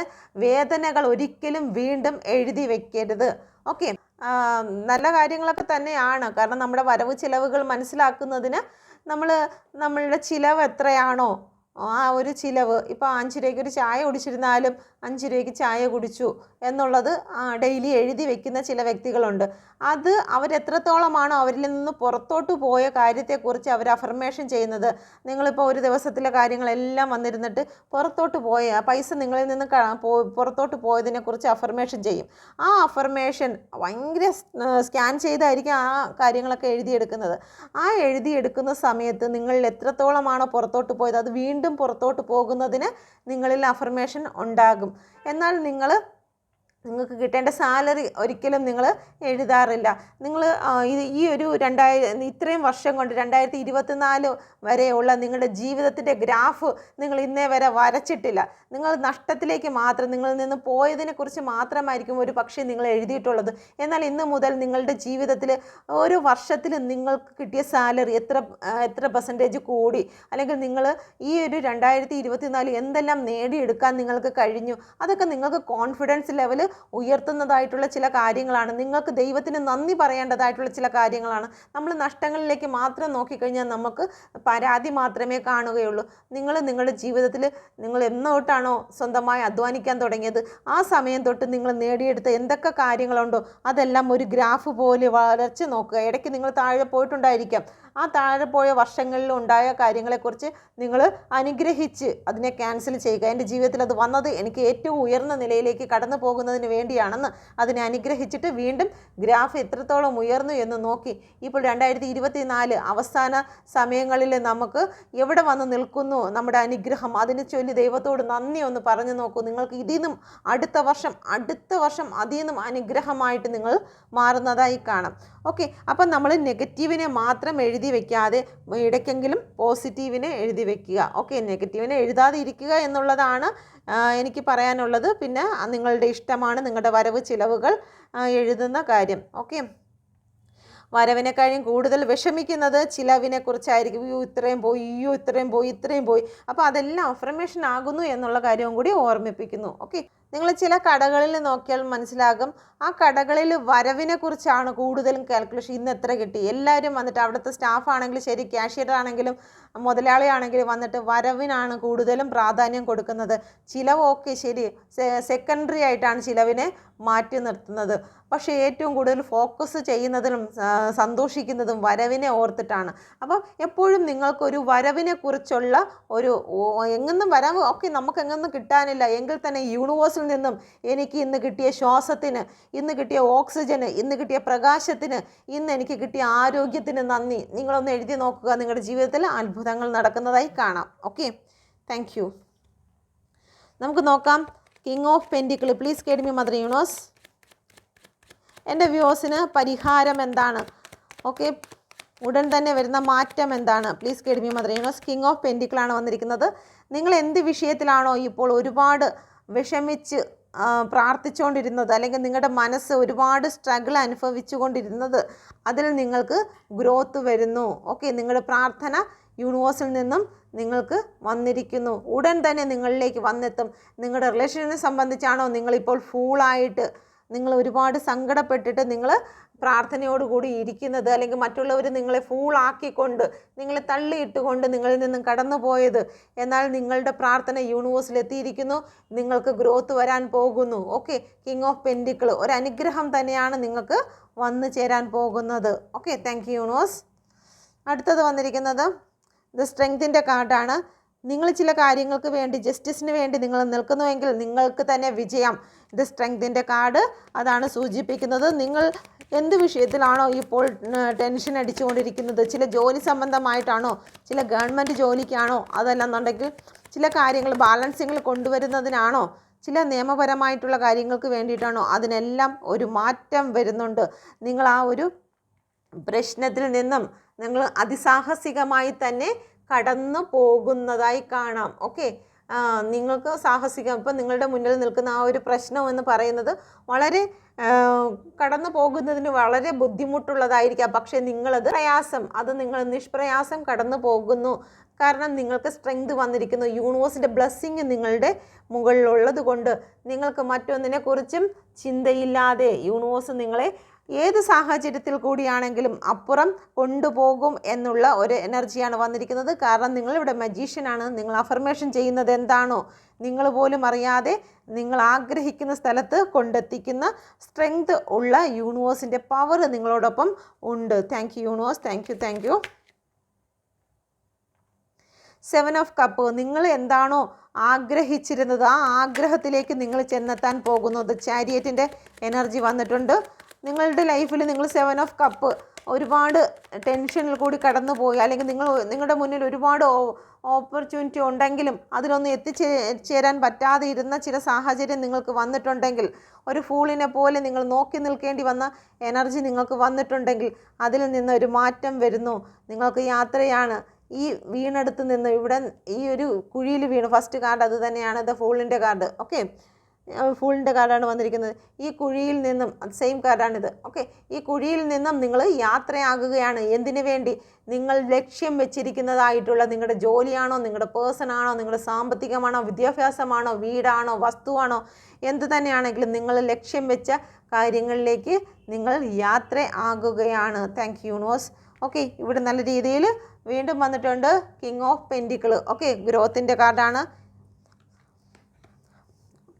വേദനകൾ ഒരിക്കലും വീണ്ടും എഴുതി വെക്കരുത്. ഓക്കെ, നല്ല കാര്യങ്ങളൊക്കെ തന്നെയാണ്. കാരണം നമ്മുടെ വരവ് ചിലവുകൾ മനസ്സിലാക്കുന്നതിന് നമ്മളുടെ ചിലവ് എത്രയാണോ ആ ഒരു ചിലവ്, ഇപ്പോൾ 5 രൂപയ്ക്ക് ഒരു ചായ കുടിച്ചിരുന്നാലും 5 രൂപയ്ക്ക് ചായ കുടിച്ചു എന്നുള്ളത് ഡെയിലി എഴുതി വെക്കുന്ന ചില വ്യക്തികളുണ്ട്. അത് അവരെത്രത്തോളമാണോ അവരിൽ നിന്ന് പുറത്തോട്ട് പോയ കാര്യത്തെക്കുറിച്ച് അവർ അഫർമേഷൻ ചെയ്യുന്നത്. നിങ്ങളിപ്പോൾ ഒരു ദിവസത്തിലെ കാര്യങ്ങളെല്ലാം വന്നിരുന്നിട്ട് പുറത്തോട്ട് പോയ പൈസ നിങ്ങളിൽ നിന്ന് പുറത്തോട്ട് പോയതിനെക്കുറിച്ച് അഫർമേഷൻ ചെയ്യും. ആ അഫർമേഷൻ ഭയങ്കര സ്കാൻ ചെയ്തായിരിക്കും ആ കാര്യങ്ങളൊക്കെ എഴുതിയെടുക്കുന്നത്. ആ എഴുതിയെടുക്കുന്ന സമയത്ത് നിങ്ങളിൽ എത്രത്തോളമാണോ പുറത്തോട്ട് പോയത് അത് വീണ്ടും പുറത്തോട്ട് പോകുന്നതിന് നിങ്ങളിൽ അഫർമേഷൻ ഉണ്ടാകും. എന്നാൽ നിങ്ങൾക്ക് കിട്ടേണ്ട സാലറി ഒരിക്കലും നിങ്ങൾ എഴുതാറില്ല. നിങ്ങൾ ഈ ഒരു ഇത്രയും വർഷം കൊണ്ട് 2024 വരെയുള്ള നിങ്ങളുടെ ജീവിതത്തിൻ്റെ ഗ്രാഫ് നിങ്ങൾ ഇന്നേ വരെ വരച്ചിട്ടില്ല. നിങ്ങൾ നഷ്ടത്തിലേക്ക് മാത്രം, നിങ്ങളിൽ നിന്ന് പോയതിനെക്കുറിച്ച് മാത്രമായിരിക്കും ഒരു പക്ഷേ നിങ്ങൾ എഴുതിയിട്ടുള്ളത്. എന്നാൽ ഇന്ന് മുതൽ നിങ്ങളുടെ ജീവിതത്തിൽ ഒരു വർഷത്തിൽ നിങ്ങൾക്ക് കിട്ടിയ സാലറി എത്ര പെർസെൻറ്റേജ് കൂടി, അല്ലെങ്കിൽ നിങ്ങൾ ഈ ഒരു 2024 എന്തെല്ലാം നേടിയെടുക്കാൻ നിങ്ങൾക്ക് കഴിഞ്ഞു, അതൊക്കെ നിങ്ങൾക്ക് കോൺഫിഡൻസ് ലെവൽ ഉയർത്തുന്നതായിട്ടുള്ള ചില കാര്യങ്ങളാണ്. നിങ്ങൾക്ക് ദൈവത്തിന് നന്ദി പറയേണ്ടതായിട്ടുള്ള ചില കാര്യങ്ങളാണ്. നമ്മൾ നഷ്ടങ്ങളിലേക്ക് മാത്രം നോക്കിക്കഴിഞ്ഞാൽ നമുക്ക് പരാതി മാത്രമേ കാണുകയുള്ളൂ. നിങ്ങളുടെ ജീവിതത്തിൽ നിങ്ങൾ എന്നോട്ടാണോ സ്വന്തമായി അധ്വാനിക്കാൻ തുടങ്ങിയത് ആ സമയം തൊട്ട് നിങ്ങൾ നേടിയെടുത്ത എന്തൊക്കെ കാര്യങ്ങളുണ്ടോ അതെല്ലാം ഒരു ഗ്രാഫ് പോലെ വരച്ച് നോക്കുക. ഇടയ്ക്ക് നിങ്ങൾ താഴെ പോയിട്ടുണ്ടായിരിക്കാം. ആ താഴെ പോയ വർഷങ്ങളിൽ ഉണ്ടായ കാര്യങ്ങളെക്കുറിച്ച് നിങ്ങൾ അനുഗ്രഹിച്ച് അതിനെ ക്യാൻസൽ ചെയ്യുക. എൻ്റെ ജീവിതത്തിൽ അത് വന്നത് എനിക്ക് ഏറ്റവും ഉയർന്ന നിലയിലേക്ക് കടന്നു പോകുന്നതിന് വേണ്ടിയാണെന്ന് അതിനെ അനുഗ്രഹിച്ചിട്ട് വീണ്ടും ഗ്രാഫ് എത്രത്തോളം ഉയർന്നു എന്ന് നോക്കി ഇപ്പോൾ 2024 അവസാന സമയങ്ങളിൽ നമുക്ക് എവിടെ വന്ന് നിൽക്കുന്നു നമ്മുടെ അനുഗ്രഹം, അതിനെ ചൊല്ലി ദൈവത്തോട് നന്ദി ഒന്ന് പറഞ്ഞു നോക്കൂ. നിങ്ങൾക്ക് ഇതിനും അടുത്ത വർഷം അതിൽ നിന്നും അനുഗ്രഹമായിട്ട് നിങ്ങൾ മാറുന്നതായി കാണാം. ഓക്കെ, അപ്പം നമ്മൾ നെഗറ്റീവിനെ മാത്രം എഴുതി വെക്കാതെ ഇടയ്ക്കെങ്കിലും പോസിറ്റീവിനെ എഴുതി വെക്കുക. ഓക്കെ, നെഗറ്റീവിനെ എഴുതാതെ ഇരിക്കുക എന്നുള്ളതാണ് എനിക്ക് പറയാനുള്ളത്. പിന്നെ നിങ്ങളുടെ ഇഷ്ടമാണ് നിങ്ങളുടെ വരവ് ചിലവുകൾ എഴുതുന്ന കാര്യം. ഓക്കെ, വരവിനെക്കാളും കൂടുതൽ വിഷമിക്കുന്നത് ചിലവിനെ കുറിച്ചായിരിക്കും. ഇത്രയും പോയി. അപ്പോൾ അതെല്ലാം അഫർമേഷൻ ആകുന്നു എന്നുള്ള കാര്യവും കൂടി ഓർമ്മിപ്പിക്കുന്നു. ഓക്കെ, നിങ്ങൾ ചില കടകളിൽ നോക്കിയാൽ മനസ്സിലാകും, ആ കടകളിൽ വരവിനെ കുറിച്ചാണ് കൂടുതലും കാൽക്കുലേഷൻ. ഇന്ന് എത്ര കിട്ടി, എല്ലാവരും വന്നിട്ട് അവിടുത്തെ സ്റ്റാഫ് ആണെങ്കിലും ശരി, കാഷ്യർ ആണെങ്കിലും മുതലാളി ആണെങ്കിലും വന്നിട്ട് വരവിനാണ് കൂടുതലും പ്രാധാന്യം കൊടുക്കുന്നത്. ചിലവൊക്കെ ശരി സെക്കൻഡറി ആയിട്ടാണ് ചിലവിനെ മാറ്റി നിർത്തുന്നത്. പക്ഷേ ഏറ്റവും കൂടുതൽ ഫോക്കസ് ചെയ്യുന്നതിനും സന്തോഷിക്കുന്നതും വരവിനെ ഓർത്തിട്ടാണ്. അപ്പം എപ്പോഴും നിങ്ങൾക്കൊരു വരവിനെ കുറിച്ചുള്ള ഒരു എങ്ങൊന്നും വരവ് ഓക്കെ നമുക്ക് എങ്ങൊന്നും കിട്ടാനില്ല എങ്കിൽ തന്നെ യൂണിവേഴ്സിൽ നിന്നും എനിക്ക് ഇന്ന് കിട്ടിയ ശ്വാസത്തിന്, ഇന്ന് കിട്ടിയ ഓക്സിജന്, ഇന്ന് കിട്ടിയ പ്രകാശത്തിന്, ഇന്ന് എനിക്ക് കിട്ടിയ ആരോഗ്യത്തിന് നന്ദി. നിങ്ങളൊന്ന് എഴുതി നോക്കുക, നിങ്ങളുടെ ജീവിതത്തിൽ അത്ഭുതങ്ങൾ നടക്കുന്നതായി കാണാം. Okay, thank U. നമുക്ക് നോക്കാം king of pentacle. Please guide me mother universe. എൻ്റെ വ്യൂവേഴ്സിന് പരിഹാരം എന്താണ്? ഓക്കെ, ഉടൻ തന്നെ വരുന്ന മാറ്റം എന്താണ്? Please guide me mother universe. King of പെൻറ്റിക്കിളാണ് വന്നിരിക്കുന്നത്. നിങ്ങൾ എന്ത് വിഷയത്തിലാണോ ഇപ്പോൾ ഒരുപാട് വിഷമിച്ച് പ്രാർത്ഥിച്ചുകൊണ്ടിരുന്നത്, അല്ലെങ്കിൽ നിങ്ങളുടെ മനസ്സ് ഒരുപാട് സ്ട്രഗിൾ അനുഭവിച്ചു കൊണ്ടിരുന്നത്, അതിൽ നിങ്ങൾക്ക് ഗ്രോത്ത് വരുന്നു. ഓക്കെ, നിങ്ങളുടെ പ്രാർത്ഥന യൂണിവേഴ്സിൽ നിന്നും നിങ്ങൾക്ക് വന്നിരിക്കുന്നു. ഉടൻ തന്നെ നിങ്ങളിലേക്ക് വന്നെത്തും. നിങ്ങളുടെ റിലേഷനെ സംബന്ധിച്ചാണോ നിങ്ങളിപ്പോൾ ഫൂളായിട്ട് നിങ്ങൾ ഒരുപാട് സങ്കടപ്പെട്ടിട്ട് നിങ്ങൾ പ്രാർത്ഥനയോടുകൂടി ഇരിക്കുന്നത്, അല്ലെങ്കിൽ മറ്റുള്ളവർ നിങ്ങളെ ഫൂളാക്കിക്കൊണ്ട് നിങ്ങളെ തള്ളിയിട്ടുകൊണ്ട് നിങ്ങളിൽ നിന്നും കടന്നു പോയത്, എന്നാൽ നിങ്ങളുടെ പ്രാർത്ഥന യൂണിവേഴ്സിലെത്തിയിരിക്കുന്നു. നിങ്ങൾക്ക് ഗ്രോത്ത് വരാൻ പോകുന്നു. ഓക്കെ, കിങ് ഓഫ് പെൻറ്റിക്കിൾ ഒരു അനുഗ്രഹം തന്നെയാണ് നിങ്ങൾക്ക് വന്നു ചേരാൻ പോകുന്നത്. Okay, thank you universe. അടുത്തത് വന്നിരിക്കുന്നത് സ്ട്രെങ്തിൻ്റെ കാർഡാണ്. നിങ്ങൾ ചില കാര്യങ്ങൾക്ക് വേണ്ടി, ജസ്റ്റിസിന് വേണ്ടി നിങ്ങൾ നിൽക്കുന്നുവെങ്കിൽ നിങ്ങൾക്ക് തന്നെ വിജയം. സ്ട്രെങ്തിൻ്റെ കാർഡ് അതാണ് സൂചിപ്പിക്കുന്നത്. നിങ്ങൾ എന്ത് വിഷയത്തിലാണോ ഇപ്പോൾ ടെൻഷൻ അടിച്ചുകൊണ്ടിരിക്കുന്നത്, ചില ജോലി സംബന്ധമായിട്ടാണോ, ചില ഗവൺമെൻറ് ജോലിക്കാണോ, അതല്ലെന്നുണ്ടെങ്കിൽ ചില കാര്യങ്ങൾ ബാലൻസിങ്ങിൽ കൊണ്ടുവരുന്നതിനാണോ, ചില നിയമപരമായിട്ടുള്ള കാര്യങ്ങൾക്ക് വേണ്ടിയിട്ടാണോ, അതിനെല്ലാം ഒരു മാറ്റം വരുന്നുണ്ട്. നിങ്ങൾ ആ ഒരു പ്രശ്നത്തിൽ നിന്നും നിങ്ങൾ അതിസാഹസികമായി തന്നെ കടന്നു പോകുന്നതായി കാണാം. ഓക്കെ, നിങ്ങൾക്ക് സാഹസികം, ഇപ്പം നിങ്ങളുടെ മുന്നിൽ നിൽക്കുന്ന ആ ഒരു പ്രശ്നം എന്ന് പറയുന്നത് വളരെ കടന്നു പോകുന്നതിന് വളരെ ബുദ്ധിമുട്ടുള്ളതായിരിക്കാം. പക്ഷേ നിങ്ങളത് നിങ്ങൾ നിഷ്പ്രയാസം കടന്നു പോകുന്നു. കാരണം നിങ്ങൾക്ക് സ്ട്രെങ്ത് വന്നിരിക്കുന്നു. യൂണിവേഴ്സിൻ്റെ ബ്ലെസ്സിങ് നിങ്ങളുടെ മുകളിലുള്ളത് കൊണ്ട് നിങ്ങൾക്ക് മറ്റൊന്നിനെക്കുറിച്ചും ചിന്തയില്ലാതെ യൂണിവേഴ്സ് നിങ്ങളെ ഏത് സാഹചര്യത്തിൽ കൂടിയാണെങ്കിലും അപ്പുറം കൊണ്ടുപോകും എന്നുള്ള ഒരു എനർജിയാണ് വന്നിരിക്കുന്നത്. കാരണം നിങ്ങളിവിടെ മജീഷ്യനാണ്. നിങ്ങൾ അഫർമേഷൻ ചെയ്യുന്നത് എന്താണോ നിങ്ങൾ പോലും അറിയാതെ നിങ്ങൾ ആഗ്രഹിക്കുന്ന സ്ഥലത്ത് കൊണ്ടെത്തിക്കുന്ന സ്ട്രെങ്ത് ഉള്ള യൂണിവേഴ്സിൻ്റെ പവർ നിങ്ങളോടൊപ്പം ഉണ്ട്. Thank you universe, thank you. 7 of cup, നിങ്ങൾ എന്താണോ ആഗ്രഹിച്ചിരുന്നത് ആ ആഗ്രഹത്തിലേക്ക് നിങ്ങൾ ചെന്നെത്താൻ പോകുന്നത്. ചാരിയറ്റിൻ്റെ എനർജി വന്നിട്ടുണ്ട്. നിങ്ങളുടെ ലൈഫിൽ നിങ്ങൾ 7 ഓഫ് കപ്പ് ഒരുപാട് ടെൻഷനിൽ കൂടി കടന്നു പോയി, അല്ലെങ്കിൽ നിങ്ങളുടെ മുന്നിൽ ഒരുപാട് ഓപ്പർച്യൂണിറ്റി ഉണ്ടെങ്കിലും അതിലൊന്നും എത്തിച്ചേരാൻ പറ്റാതെ ഇരുന്ന ചില സാഹചര്യം നിങ്ങൾക്ക് വന്നിട്ടുണ്ടെങ്കിൽ, ഒരു ഫൂളിനെ പോലെ നിങ്ങൾ നോക്കി നിൽക്കേണ്ടി വന്ന എനർജി നിങ്ങൾക്ക് വന്നിട്ടുണ്ടെങ്കിൽ അതിൽ നിന്ന് ഒരു മാറ്റം വരുന്നു. നിങ്ങൾക്ക് യാത്രയാണ്. ഈ വീണെടുത്ത് നിന്ന് ഇവിടെ ഈ ഒരു കുഴിയിൽ വീണു. ഫസ്റ്റ് കാർഡ് അത് തന്നെയാണ്, ഫൂളിൻ്റെ കാർഡ്. ഓക്കെ, ഫൂളിൻ്റെ കാർഡാണ് വന്നിരിക്കുന്നത്. ഈ കുഴിയിൽ നിന്നും സെയിം കാർഡാണിത്. ഓക്കെ, ഈ കുഴിയിൽ നിന്നും നിങ്ങൾ യാത്രയാകുകയാണ്. എന്തിനു വേണ്ടി? നിങ്ങൾ ലക്ഷ്യം വെച്ചിരിക്കുന്നതായിട്ടുള്ള നിങ്ങളുടെ ജോലിയാണോ, നിങ്ങളുടെ പേഴ്സണാണോ, നിങ്ങളുടെ സാമ്പത്തികമാണോ, വിദ്യാഭ്യാസമാണോ, വീടാണോ, വസ്തുവാണോ, എന്ത് തന്നെയാണെങ്കിലും നിങ്ങൾ ലക്ഷ്യം വെച്ച കാര്യങ്ങളിലേക്ക് നിങ്ങൾ യാത്ര ആകുകയാണ്. Thank you universe. ഓക്കെ, ഇവിടെ നല്ല രീതിയിൽ വീണ്ടും വന്നിട്ടുണ്ട് കിങ് ഓഫ് പെൻറ്റിക്കിൾ. ഓക്കെ, ഗ്രോത്തിൻ്റെ കാർഡാണ്.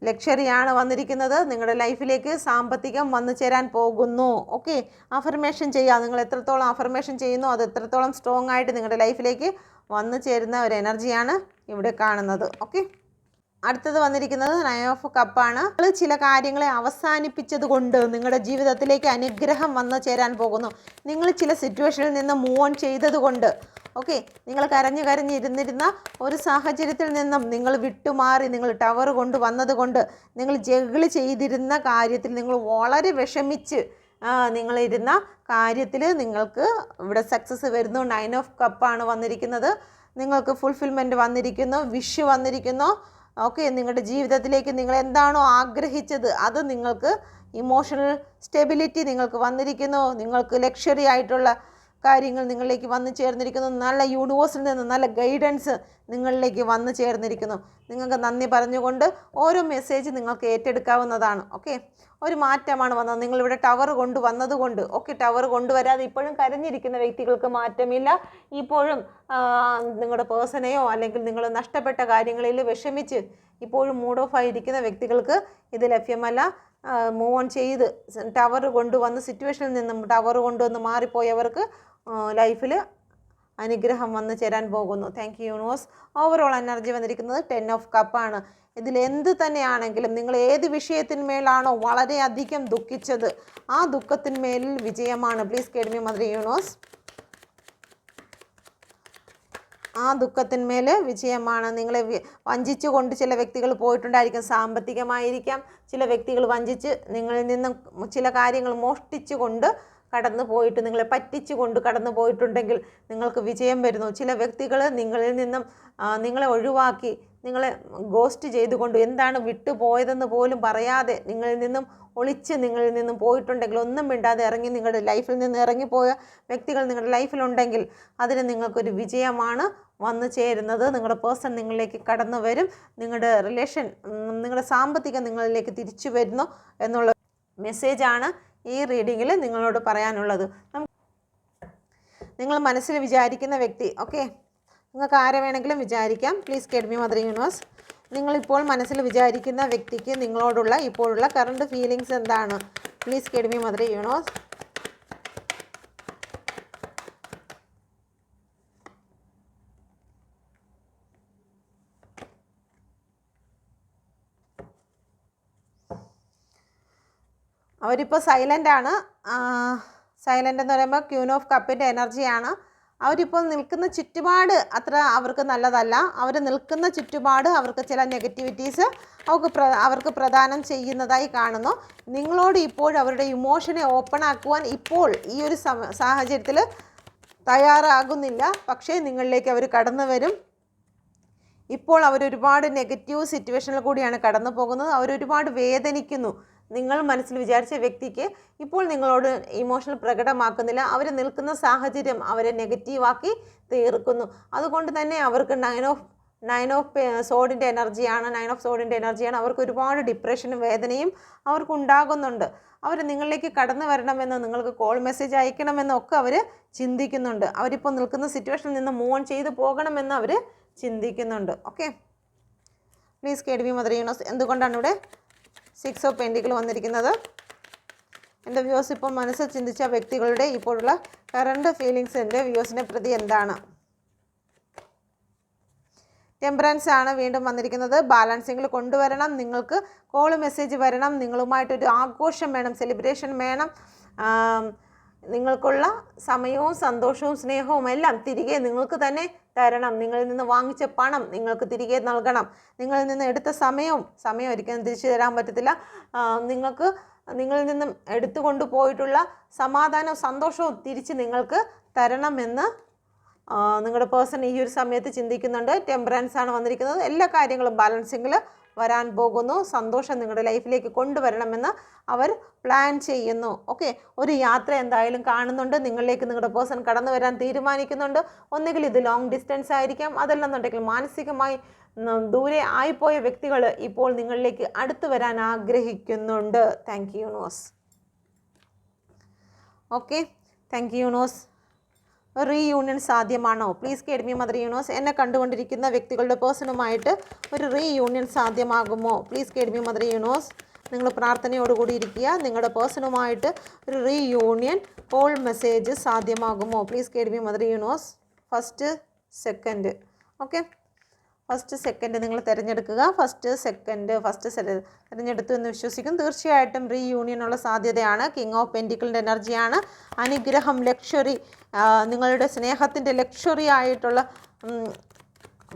ലക്ഷറിയാണ് വന്നിരിക്കുന്നത്. നിങ്ങളുടെ ലൈഫിലേക്ക് സാമ്പത്തികം വന്നു ചേരാൻ പോകുന്നു. ഓക്കെ, അഫർമേഷൻ ചെയ്യുക. നിങ്ങൾ എത്രത്തോളം അഫർമേഷൻ ചെയ്യുന്നു അത് എത്രത്തോളം സ്ട്രോങ് ആയിട്ട് നിങ്ങളുടെ ലൈഫിലേക്ക് വന്നു ചേരുന്ന ഒരു എനർജിയാണ് ഇവിടെ കാണുന്നത്. ഓക്കെ, അടുത്തത് വന്നിരിക്കുന്നത് 9 ഓഫ് കപ്പാണ്. നിങ്ങൾ ചില കാര്യങ്ങളെ അവസാനിപ്പിച്ചത് കൊണ്ട് നിങ്ങളുടെ ജീവിതത്തിലേക്ക് അനുഗ്രഹം വന്നു ചേരാൻ പോകുന്നു. നിങ്ങൾ ചില സിറ്റുവേഷനിൽ നിന്ന് മൂവ് ഓൺ ചെയ്തത് കൊണ്ട്, ഓക്കെ, നിങ്ങൾ കരഞ്ഞിരുന്നിരുന്ന ഒരു സാഹചര്യത്തിൽ നിന്നും നിങ്ങൾ വിട്ടുമാറി നിങ്ങൾ ടവർ കൊണ്ട് വന്നത് കൊണ്ട്, നിങ്ങൾ ജഗിള് ചെയ്തിരുന്ന കാര്യത്തിൽ നിങ്ങൾ വളരെ വിഷമിച്ച് നിങ്ങളിരുന്ന കാര്യത്തിൽ നിങ്ങൾക്ക് ഇവിടെ സക്സസ് വരുന്നു. 9 ഓഫ് കപ്പാണ് വന്നിരിക്കുന്നത്. നിങ്ങൾക്ക് ഫുൾഫിൽമെൻറ്റ് വന്നിരിക്കുന്നു, വിഷ് വന്നിരിക്കുന്നു. ഓക്കെ, നിങ്ങളുടെ ജീവിതത്തിലേക്ക് നിങ്ങൾ എന്താണോ ആഗ്രഹിച്ചത് അത് നിങ്ങൾക്ക് ഇമോഷണൽ സ്റ്റെബിലിറ്റി നിങ്ങൾക്ക് വന്നിരിക്കുന്നു. നിങ്ങൾക്ക് ലക്ഷറി ആയിട്ടുള്ള കാര്യങ്ങൾ നിങ്ങളിലേക്ക് വന്നു ചേർന്നിരിക്കുന്നു. നല്ല യൂണിവേഴ്സിൽ നിന്ന് നല്ല ഗൈഡൻസ് നിങ്ങളിലേക്ക് വന്നു ചേർന്നിരിക്കുന്നു. നിങ്ങൾക്ക് നന്ദി പറഞ്ഞുകൊണ്ട് ഓരോ മെസ്സേജ് നിങ്ങൾക്ക് ഏറ്റെടുക്കാവുന്നതാണ്. ഓക്കെ, ഒരു മാറ്റമാണ് വന്നത്. നിങ്ങളിവിടെ ടവർ കൊണ്ടുവന്നതുകൊണ്ട്, ഓക്കെ, ടവർ കൊണ്ടുവരാതെ ഇപ്പോഴും കരഞ്ഞിരിക്കുന്ന വ്യക്തികൾക്ക് മാറ്റമില്ല. ഇപ്പോഴും നിങ്ങളുടെ പേഴ്സണെയോ അല്ലെങ്കിൽ നിങ്ങൾ നഷ്ടപ്പെട്ട കാര്യങ്ങളിൽ വിഷമിച്ച് ഇപ്പോഴും മൂഡ് ഓഫ് ആയിരിക്കുന്ന വ്യക്തികൾക്ക് ഇത് ലഭ്യമല്ല. മൂവ് ഓൺ ചെയ്ത് ടവർ കൊണ്ടുവന്ന് സിറ്റുവേഷനിൽ നിന്നും ടവർ കൊണ്ടുവന്ന് മാറിപ്പോയവർക്ക് ലൈഫിൽ അനുഗ്രഹം വന്നു ചേരാൻ പോകുന്നു. Thank you universe. Overall energy വന്നിരിക്കുന്നത് 10 ഓഫ് കപ്പാണ്. ഇതിൽ എന്ത് തന്നെയാണെങ്കിലും നിങ്ങൾ ഏത് വിഷയത്തിന്മേലാണോ വളരെയധികം ദുഃഖിച്ചത് ആ ദുഃഖത്തിന്മേലിൽ വിജയമാണ്. Please guide me mother universe. ആ ദുഃഖത്തിന്മേൽ വിജയമാണ്. നിങ്ങളെ വഞ്ചിച്ചു കൊണ്ട് ചില വ്യക്തികൾ പോയിട്ടുണ്ടായിരിക്കും. സാമ്പത്തികമായിരിക്കാം. ചില വ്യക്തികൾ വഞ്ചിച്ച് നിങ്ങളിൽ നിന്നും ചില കാര്യങ്ങൾ മോഷ്ടിച്ചു കൊണ്ട് കടന്നു പോയിട്ട് നിങ്ങളെ പറ്റിച്ചു കൊണ്ട് കടന്നു പോയിട്ടുണ്ടെങ്കിൽ നിങ്ങൾക്ക് വിജയം വരുന്നു. ചില വ്യക്തികൾ നിങ്ങളിൽ നിന്നും നിങ്ങളെ ഒഴിവാക്കി നിങ്ങളെ ഗോസ്റ്റ് ചെയ്തുകൊണ്ട് എന്താണ് വിട്ടുപോയതെന്ന് പോലും പറയാതെ നിങ്ങളിൽ നിന്നും ഒളിച്ച് നിങ്ങളിൽ നിന്നും പോയിട്ടുണ്ടെങ്കിൽ ഒന്നും മിണ്ടാതെ ഇറങ്ങി നിങ്ങളുടെ ലൈഫിൽ നിന്ന് ഇറങ്ങിപ്പോയ വ്യക്തികൾ നിങ്ങളുടെ ലൈഫിലുണ്ടെങ്കിൽ അതിന് നിങ്ങൾക്കൊരു വിജയമാണ് വന്നു ചേരുന്നത്. നിങ്ങളുടെ പേഴ്സൺ നിങ്ങളിലേക്ക് കടന്നു വരും. നിങ്ങളുടെ റിലേഷൻ, നിങ്ങളുടെ സാമ്പത്തികം നിങ്ങളിലേക്ക് തിരിച്ചു വരുന്നു എന്നുള്ള മെസ്സേജാണ് ഈ റീഡിങ്ങിൽ നിങ്ങളോട് പറയാനുള്ളത്. നിങ്ങൾ മനസ്സിൽ വിചാരിക്കുന്ന വ്യക്തി, ഓക്കെ, നിങ്ങൾക്ക് ആരെ വേണമെങ്കിലും വിചാരിക്കാം. Please guide me mother universe. നിങ്ങളിപ്പോൾ മനസ്സിൽ വിചാരിക്കുന്ന വ്യക്തിക്ക് നിങ്ങളോടുള്ള ഇപ്പോഴുള്ള കറണ്ട് ഫീലിങ്സ് എന്താണ്? Please guide me mother universe. അവരിപ്പോൾ സൈലൻ്റ് ആണ്. സൈലൻ്റ് എന്ന് പറയുമ്പോൾ ക്യൂൻ ഓഫ് കപ്പിൻ്റെ എനർജിയാണ്. അവരിപ്പോൾ നിൽക്കുന്ന ചുറ്റുപാട് അത്ര അവർക്ക് നല്ലതല്ല. അവർ നിൽക്കുന്ന ചുറ്റുപാട് അവർക്ക് ചില നെഗറ്റിവിറ്റീസ് അവർക്ക് പ്രദാനം ചെയ്യുന്നതായി കാണുന്നു. നിങ്ങളോട് ഇപ്പോഴും അവരുടെ ഇമോഷനെ ഓപ്പൺ ആക്കുവാൻ ഇപ്പോൾ ഈ ഒരു സാഹചര്യത്തിൽ തയ്യാറാകുന്നില്ല. പക്ഷേ നിങ്ങളിലേക്ക് അവർ കടന്നു വരും. ഇപ്പോൾ അവരൊരുപാട് നെഗറ്റീവ് സിറ്റുവേഷനിൽ കൂടിയാണ് കടന്നു പോകുന്നത്. അവരൊരുപാട് വേദനിക്കുന്നു. നിങ്ങൾ മനസ്സിൽ വിചാരിച്ച വ്യക്തിക്ക് ഇപ്പോൾ നിങ്ങളോട് ഇമോഷണൽ പ്രകടമാക്കുന്നില്ല. അവർ നിൽക്കുന്ന സാഹചര്യം അവരെ നെഗറ്റീവാക്കി തീർക്കുന്നു. അതുകൊണ്ട് തന്നെ അവർക്ക് നയൻ ഓഫ് സോഡിൻ്റെ എനർജിയാണ്. അവർക്ക് ഒരുപാട് ഡിപ്രഷനും വേദനയും അവർക്കുണ്ടാകുന്നുണ്ട്. അവർ നിങ്ങളിലേക്ക് കടന്നു വരണമെന്ന്, നിങ്ങൾക്ക് കോൾ മെസ്സേജ് അയക്കണമെന്നൊക്കെ അവർ ചിന്തിക്കുന്നുണ്ട്. അവരിപ്പോൾ നിൽക്കുന്ന സിറ്റുവേഷനിൽ നിന്ന് മൂവ് ഓൺ ചെയ്ത് പോകണമെന്ന് അവർ ചിന്തിക്കുന്നുണ്ട്. Okay, please guide me mother universe. എന്തുകൊണ്ടാണ് ഇവിടെ 6 ഓഫ് പെൻറ്റിക്കിൾ വന്നിരിക്കുന്നത്? എൻ്റെ വ്യൂസ് ഇപ്പോൾ മനസ്സിൽ ചിന്തിച്ച വ്യക്തികളുടെ ഇപ്പോഴുള്ള കറണ്ട് ഫീലിങ്സ് എൻ്റെ വ്യൂസിനെ പ്രതി എന്താണ്? ടെമ്പറൻസ് ആണ് വീണ്ടും വന്നിരിക്കുന്നത്. ബാലൻസിങ്ങിൽ കൊണ്ടുവരണം. നിങ്ങൾക്ക് കോൾ മെസ്സേജ് വരണം. നിങ്ങളുമായിട്ടൊരു ആഘോഷം വേണം, സെലിബ്രേഷൻ വേണം. നിങ്ങൾക്കുള്ള സമയവും സന്തോഷവും സ്നേഹവും എല്ലാം തിരികെ നിങ്ങൾക്ക് തന്നെ തരണം. നിങ്ങളിൽ നിന്ന് വാങ്ങിച്ച പണം നിങ്ങൾക്ക് തിരികെ നൽകണം. നിങ്ങളിൽ നിന്ന് എടുത്ത സമയം ഒരിക്കലും തിരിച്ചു തരാൻ പറ്റത്തില്ല. നിങ്ങളിൽ നിന്നും എടുത്തുകൊണ്ട് പോയിട്ടുള്ള സമാധാനവും സന്തോഷവും തിരിച്ച് നിങ്ങൾക്ക് തരണമെന്ന് നിങ്ങളുടെ പേഴ്സൺ ഈ ഒരു സമയത്ത് ചിന്തിക്കുന്നുണ്ട്. ടെമ്പറൻസ് ആണ് വന്നിരിക്കുന്നത്. എല്ലാ കാര്യങ്ങളും ബാലൻസിങ്ങിൽ വരാൻ പോകുന്നു. സന്തോഷം നിങ്ങളുടെ ലൈഫിലേക്ക് കൊണ്ടുവരണമെന്ന് അവർ പ്ലാൻ ചെയ്യുന്നു. ഓക്കെ, ഒരു യാത്ര എന്തായാലും കാണുന്നുണ്ട്. നിങ്ങളിലേക്ക് നിങ്ങളുടെ പേഴ്സൺ കടന്നു വരാൻ തീരുമാനിക്കുന്നുണ്ട്. ഒന്നുകിൽ ഇത് ലോങ് ഡിസ്റ്റൻസ് ആയിരിക്കാം, അതല്ലെന്നുണ്ടെങ്കിൽ മാനസികമായി ദൂരെ ആയിപ്പോയ വ്യക്തികൾ ഇപ്പോൾ നിങ്ങളിലേക്ക് അടുത്ത് വരാൻ ആഗ്രഹിക്കുന്നുണ്ട്. Thank you universe. Okay, thank you universe. Reunion സാധ്യമാണോ? Please guide me mother universe. എന്നെ കണ്ടുകൊണ്ടിരിക്കുന്ന വ്യക്തികളുടെ പേഴ്സണുമായിട്ട് ഒരു റീയൂണിയൻ സാധ്യമാകുമോ? Please guide me mother universe. നിങ്ങൾ പ്രാർത്ഥനയോടുകൂടി ഇരിക്കുക. നിങ്ങളുടെ പേഴ്സണുമായിട്ട് ഒരു റീയൂണിയൻ കോൾ മെസ്സേജ് സാധ്യമാകുമോ? Please guide me mother universe. First second. Okay, first second നിങ്ങൾ തിരഞ്ഞെടുക്കുക. ഫസ്റ്റ് തിരഞ്ഞെടുത്തു എന്ന് വിശ്വസിക്കും. തീർച്ചയായിട്ടും റീയൂണിയനുള്ള സാധ്യതയാണ്. കിങ് ഓഫ് പെൻറ്റിക്കിളിൻ്റെ എനർജിയാണ്. അനുഗ്രഹം, ലക്ഷറി, നിങ്ങളുടെ സ്നേഹത്തിൻ്റെ ലക്ഷറി ആയിട്ടുള്ള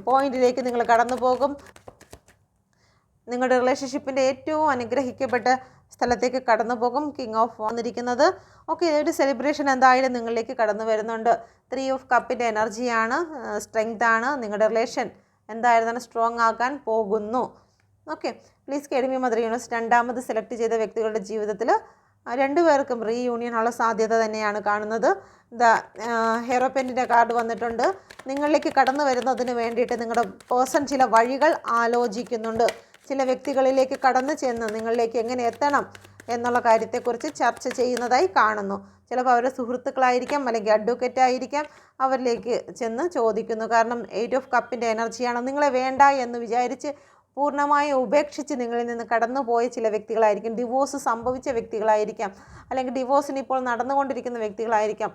പോയിന്റിലേക്ക് നിങ്ങൾ കടന്നു പോകും. നിങ്ങളുടെ റിലേഷൻഷിപ്പിൻ്റെ ഏറ്റവും അനുഗ്രഹിക്കപ്പെട്ട സ്ഥലത്തേക്ക് കടന്നു പോകും. കിങ് ഓഫ് വന്നിരിക്കുന്നത്. ഓക്കെ, ഒരു സെലിബ്രേഷൻ എന്തായാലും നിങ്ങളിലേക്ക് കടന്നു വരുന്നുണ്ട്. 3 ഓഫ് കപ്പിൻ്റെ എനർജിയാണ്. സ്ട്രെങ്ത് ആണ്. നിങ്ങളുടെ റിലേഷൻ എന്തായിരുന്നാലും സ്ട്രോങ് ആക്കാൻ പോകുന്നു. Okay, please guide me mother universe. രണ്ടാമത് സെലക്ട് ചെയ്ത വ്യക്തികളുടെ ജീവിതത്തിൽ രണ്ടുപേർക്കും റീയൂണിയനുള്ള സാധ്യത തന്നെയാണ് കാണുന്നത്. ഹെറോപ്പെൻറ്റിൻ്റെ കാർഡ് വന്നിട്ടുണ്ട്. നിങ്ങളിലേക്ക് കടന്നു വരുന്നതിന് വേണ്ടിയിട്ട് നിങ്ങളുടെ പേഴ്സൺ ചില വഴികൾ ആലോചിക്കുന്നുണ്ട്. ചില വ്യക്തികളിലേക്ക് കടന്നു ചെന്ന് നിങ്ങളിലേക്ക് എങ്ങനെ എത്തണം എന്നുള്ള കാര്യത്തെക്കുറിച്ച് ചർച്ച ചെയ്യുന്നതായി കാണുന്നു. ചിലപ്പോൾ അവരുടെ സുഹൃത്തുക്കളായിരിക്കാം, അല്ലെങ്കിൽ അഡ്വക്കേറ്റ് ആയിരിക്കാം. അവരിലേക്ക് ചെന്ന് ചോദിക്കുന്നു. കാരണം 8 ഓഫ് കപ്പിൻ്റെ എനർജിയാണ്. നിങ്ങളെ വേണ്ട എന്ന് വിചാരിച്ച് പൂർണ്ണമായും ഉപേക്ഷിച്ച് നിങ്ങളിൽ നിന്ന് കടന്നുപോയ ചില വ്യക്തികളായിരിക്കും. ഡിവോഴ്സ് സംഭവിച്ച വ്യക്തികളായിരിക്കാം, അല്ലെങ്കിൽ ഡിവോഴ്സിന് ഇപ്പോൾ നടന്നുകൊണ്ടിരിക്കുന്ന വ്യക്തികളായിരിക്കാം,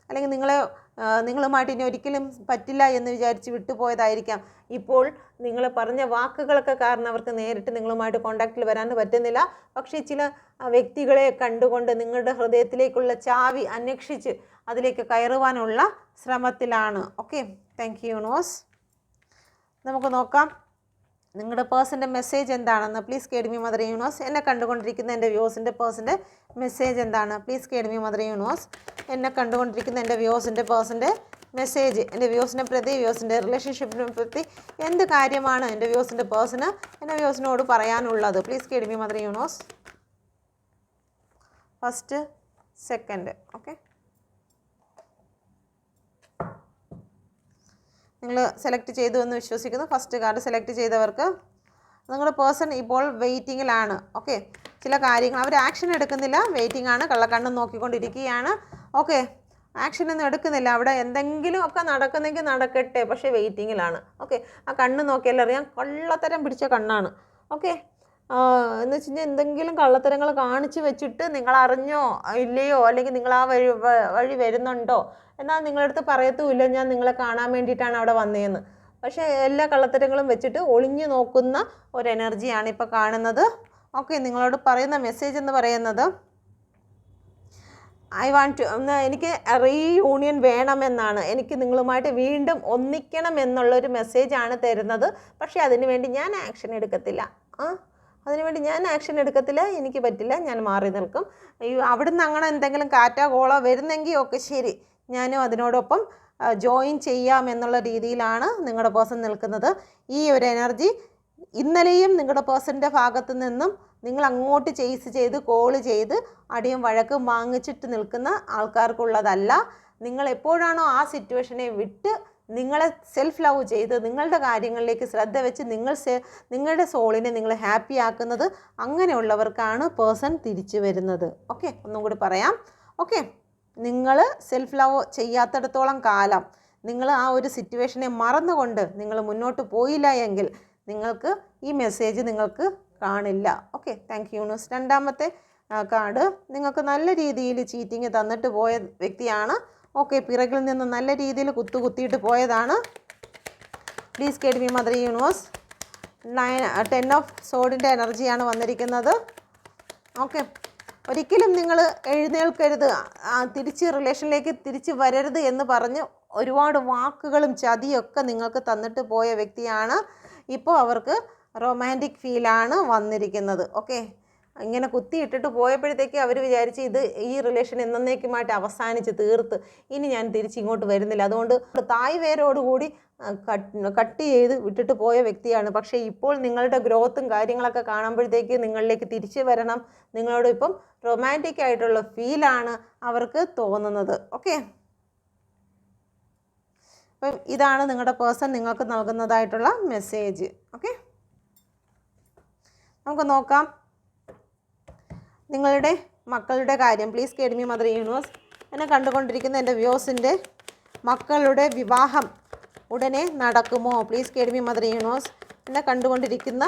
അല്ലെങ്കിൽ നിങ്ങളുമായിട്ട് ഇനി ഒരിക്കലും പറ്റില്ല എന്ന് വിചാരിച്ച് വിട്ടുപോയതായിരിക്കാം. ഇപ്പോൾ നിങ്ങൾ പറഞ്ഞ വാക്കുകളൊക്കെ കാരണം അവർക്ക് നേരിട്ട് നിങ്ങളുമായിട്ട് കോണ്ടാക്റ്റിൽ വരാൻ പറ്റുന്നില്ല. പക്ഷേ ചില വ്യക്തികളെ കണ്ടുകൊണ്ട് നിങ്ങളുടെ ഹൃദയത്തിലേക്കുള്ള ചാവി അന്വേഷിച്ച് അതിലേക്ക് കയറുവാനുള്ള ശ്രമത്തിലാണ്. Okay, thank you universe. നമുക്ക് നോക്കാം നിങ്ങളുടെ പേഴ്സൻ്റെ മെസ്സേജ് എന്താണെന്ന്. Please guide me mother universe. എന്നെ കണ്ടുകൊണ്ടിരിക്കുന്ന എൻ്റെ വ്യൂസിൻ്റെ പേഴ്സൻ്റെ മെസ്സേജ് എന്താണ്? Please guide me mother universe. എന്നെ കണ്ടുകൊണ്ടിരിക്കുന്ന എൻ്റെ വ്യൂസിൻ്റെ പേഴ്സൻ്റെ മെസ്സേജ്, എൻ്റെ വ്യൂസിനെ പ്രതി, വ്യൂസിൻ്റെ റിലേഷൻഷിപ്പിനെ പ്രതി എന്ത് കാര്യമാണ് എൻ്റെ വ്യൂസിൻ്റെ പേഴ്സണ് എൻ്റെ വ്യൂസിനോട് പറയാനുള്ളത്? Please guide me mother universe. First second. Okay, നിങ്ങൾ സെലക്ട് ചെയ്തു എന്ന് വിശ്വസിക്കുന്നു. ഫസ്റ്റ് കാർഡ് സെലക്ട് ചെയ്തവർക്ക് നിങ്ങളുടെ പേഴ്സൺ ഇപ്പോൾ വെയിറ്റിങ്ങിലാണ്. ഓക്കെ, ചില കാര്യങ്ങൾ അവർ ആക്ഷൻ എടുക്കുന്നില്ല, വെയിറ്റിംഗ് ആണ്, കള്ളക്കണ്ണും നോക്കിക്കൊണ്ടിരിക്കുകയാണ്. ഓക്കെ, ആക്ഷനൊന്നും എടുക്കുന്നില്ല, അവിടെ എന്തെങ്കിലും ഒക്കെ നടക്കുന്നെങ്കിൽ നടക്കട്ടെ, പക്ഷേ വെയിറ്റിങ്ങിലാണ്. ഓക്കെ, ആ കണ്ണ് നോക്കിയാൽ അറിയാം കള്ളത്തരം പിടിച്ച കണ്ണാണ്. ഓക്കെ, എന്ന് വെച്ച് കഴിഞ്ഞാൽ എന്തെങ്കിലും കള്ളത്തരങ്ങൾ കാണിച്ച് വെച്ചിട്ട് നിങ്ങൾ അറിഞ്ഞോ ഇല്ലയോ, അല്ലെങ്കിൽ നിങ്ങൾ ആ വഴി വരുന്നുണ്ടോ എന്നാൽ നിങ്ങളടുത്ത് പറയത്തുമില്ല ഞാൻ നിങ്ങളെ കാണാൻ വേണ്ടിയിട്ടാണ് അവിടെ വന്നതെന്ന്. പക്ഷേ എല്ലാ കള്ളത്തരങ്ങളും വെച്ചിട്ട് ഒളിഞ്ഞു നോക്കുന്ന ഒരു എനർജിയാണ് ഇപ്പോൾ കാണുന്നത്. ഓക്കെ, നിങ്ങളോട് പറയുന്ന മെസ്സേജ് എന്ന് പറയുന്നത് എനിക്ക് റീയൂണിയൻ വേണമെന്നാണ്, എനിക്ക് നിങ്ങളുമായിട്ട് വീണ്ടും ഒന്നിക്കണം എന്നുള്ളൊരു മെസ്സേജാണ് തരുന്നത്. പക്ഷേ അതിനുവേണ്ടി ഞാൻ ആക്ഷൻ എടുക്കത്തില്ല. അതിനുവേണ്ടി ഞാൻ ആക്ഷൻ എടുക്കത്തില്ല, എനിക്ക് പറ്റില്ല, ഞാൻ മാറി നിൽക്കും. അവിടുന്ന് അങ്ങനെ എന്തെങ്കിലും കാറ്റാ കോളോ വരുന്നെങ്കിൽ ഒക്കെ ശരി, ഞാനും അതിനോടൊപ്പം ജോയിൻ ചെയ്യാം എന്നുള്ള രീതിയിലാണ് നിങ്ങളുടെ പേഴ്സൺ നിൽക്കുന്നത്. ഈ ഒരു എനർജി ഇന്നലെയും നിങ്ങളുടെ പേഴ്സൻ്റെ ഭാഗത്തു നിന്നും നിങ്ങൾ അങ്ങോട്ട് ചേസ് ചെയ്ത് കോള് ചെയ്ത് അടിയും വഴക്കും വാങ്ങിച്ചിട്ട് നിൽക്കുന്ന ആൾക്കാർക്കുള്ളതല്ല. നിങ്ങൾ എപ്പോഴാണോ ആ സിറ്റുവേഷനെ വിട്ട് നിങ്ങളെ സെൽഫ് ലവ് ചെയ്ത് നിങ്ങളുടെ കാര്യങ്ങളിലേക്ക് ശ്രദ്ധ വെച്ച് നിങ്ങളുടെ സോളിനെ നിങ്ങൾ ഹാപ്പി ആക്കുന്നത്, അങ്ങനെയുള്ളവർക്കാണ് പേഴ്സൺ തിരിച്ചു വരുന്നത്. ഓക്കെ, ഒന്നും കൂടി പറയാം. ഓക്കെ, നിങ്ങൾ സെൽഫ് ലവ് ചെയ്യാത്തിടത്തോളം കാലം നിങ്ങൾ ആ ഒരു സിറ്റുവേഷനെ മറന്നുകൊണ്ട് നിങ്ങൾ മുന്നോട്ട് പോയില്ല എങ്കിൽ നിങ്ങൾക്ക് ഈ മെസ്സേജ് നിങ്ങൾക്ക് കാണില്ല. Okay, thank U news. രണ്ടാമത്തെ കാർഡ് നിങ്ങൾക്ക് നല്ല രീതിയിൽ ചീറ്റിങ് തന്നിട്ട് പോയ വ്യക്തിയാണ്. ഓക്കെ, പിറകിൽ നിന്ന് നല്ല രീതിയിൽ കുത്തിയിട്ട് പോയതാണ്. Please guide me mother universe. 10 of സോഡിൻ്റെ എനർജിയാണ് വന്നിരിക്കുന്നത്. ഓക്കെ, ഒരിക്കലും നിങ്ങൾ എഴുന്നേൽക്കരുത്, തിരിച്ച് റിലേഷനിലേക്ക് തിരിച്ച് വരരുത് എന്ന് പറഞ്ഞ് ഒരുപാട് വാക്കുകളും ചതിയൊക്കെ നിങ്ങൾക്ക് തന്നിട്ട് പോയ വ്യക്തിയാണ്. ഇപ്പോൾ അവർക്ക് റൊമാൻറ്റിക് ഫീലാണ് വന്നിരിക്കുന്നത്. ഓക്കെ, ഇങ്ങനെ കുത്തിയിട്ടിട്ട് പോയപ്പോഴത്തേക്ക് അവർ വിചാരിച്ച് ഈ റിലേഷൻ എന്നേക്കുമായിട്ട് അവസാനിച്ച് തീർത്ത് ഇനി ഞാൻ തിരിച്ചിങ്ങോട്ട് വരുന്നില്ല, അതുകൊണ്ട് തായ് വേരോടുകൂടി കട്ട് ചെയ്ത് വിട്ടിട്ട് പോയ വ്യക്തിയാണ്. പക്ഷേ ഇപ്പോൾ നിങ്ങളുടെ ഗ്രോത്തും കാര്യങ്ങളൊക്കെ കാണുമ്പോഴത്തേക്ക് നിങ്ങളിലേക്ക് തിരിച്ചു വരണം, നിങ്ങളോട് ഇപ്പം റൊമാൻറ്റിക് ആയിട്ടുള്ള ഫീലാണ് അവർക്ക് തോന്നുന്നത്. ഓക്കെ, അപ്പം ഇതാണ് നിങ്ങളുടെ പേഴ്സൺ നിങ്ങൾക്ക് നൽകുന്നതായിട്ടുള്ള മെസ്സേജ്. ഓക്കെ, നമുക്ക് നോക്കാം നിങ്ങളുടെ മക്കളുടെ കാര്യം. Please guide me mother universe. എന്നെ കണ്ടുകൊണ്ടിരിക്കുന്ന എൻ്റെ വ്യൂസിൻ്റെ മക്കളുടെ വിവാഹം ഉടനെ നടക്കുമോ? Please guide me mother universe. എന്നെ കണ്ടുകൊണ്ടിരിക്കുന്ന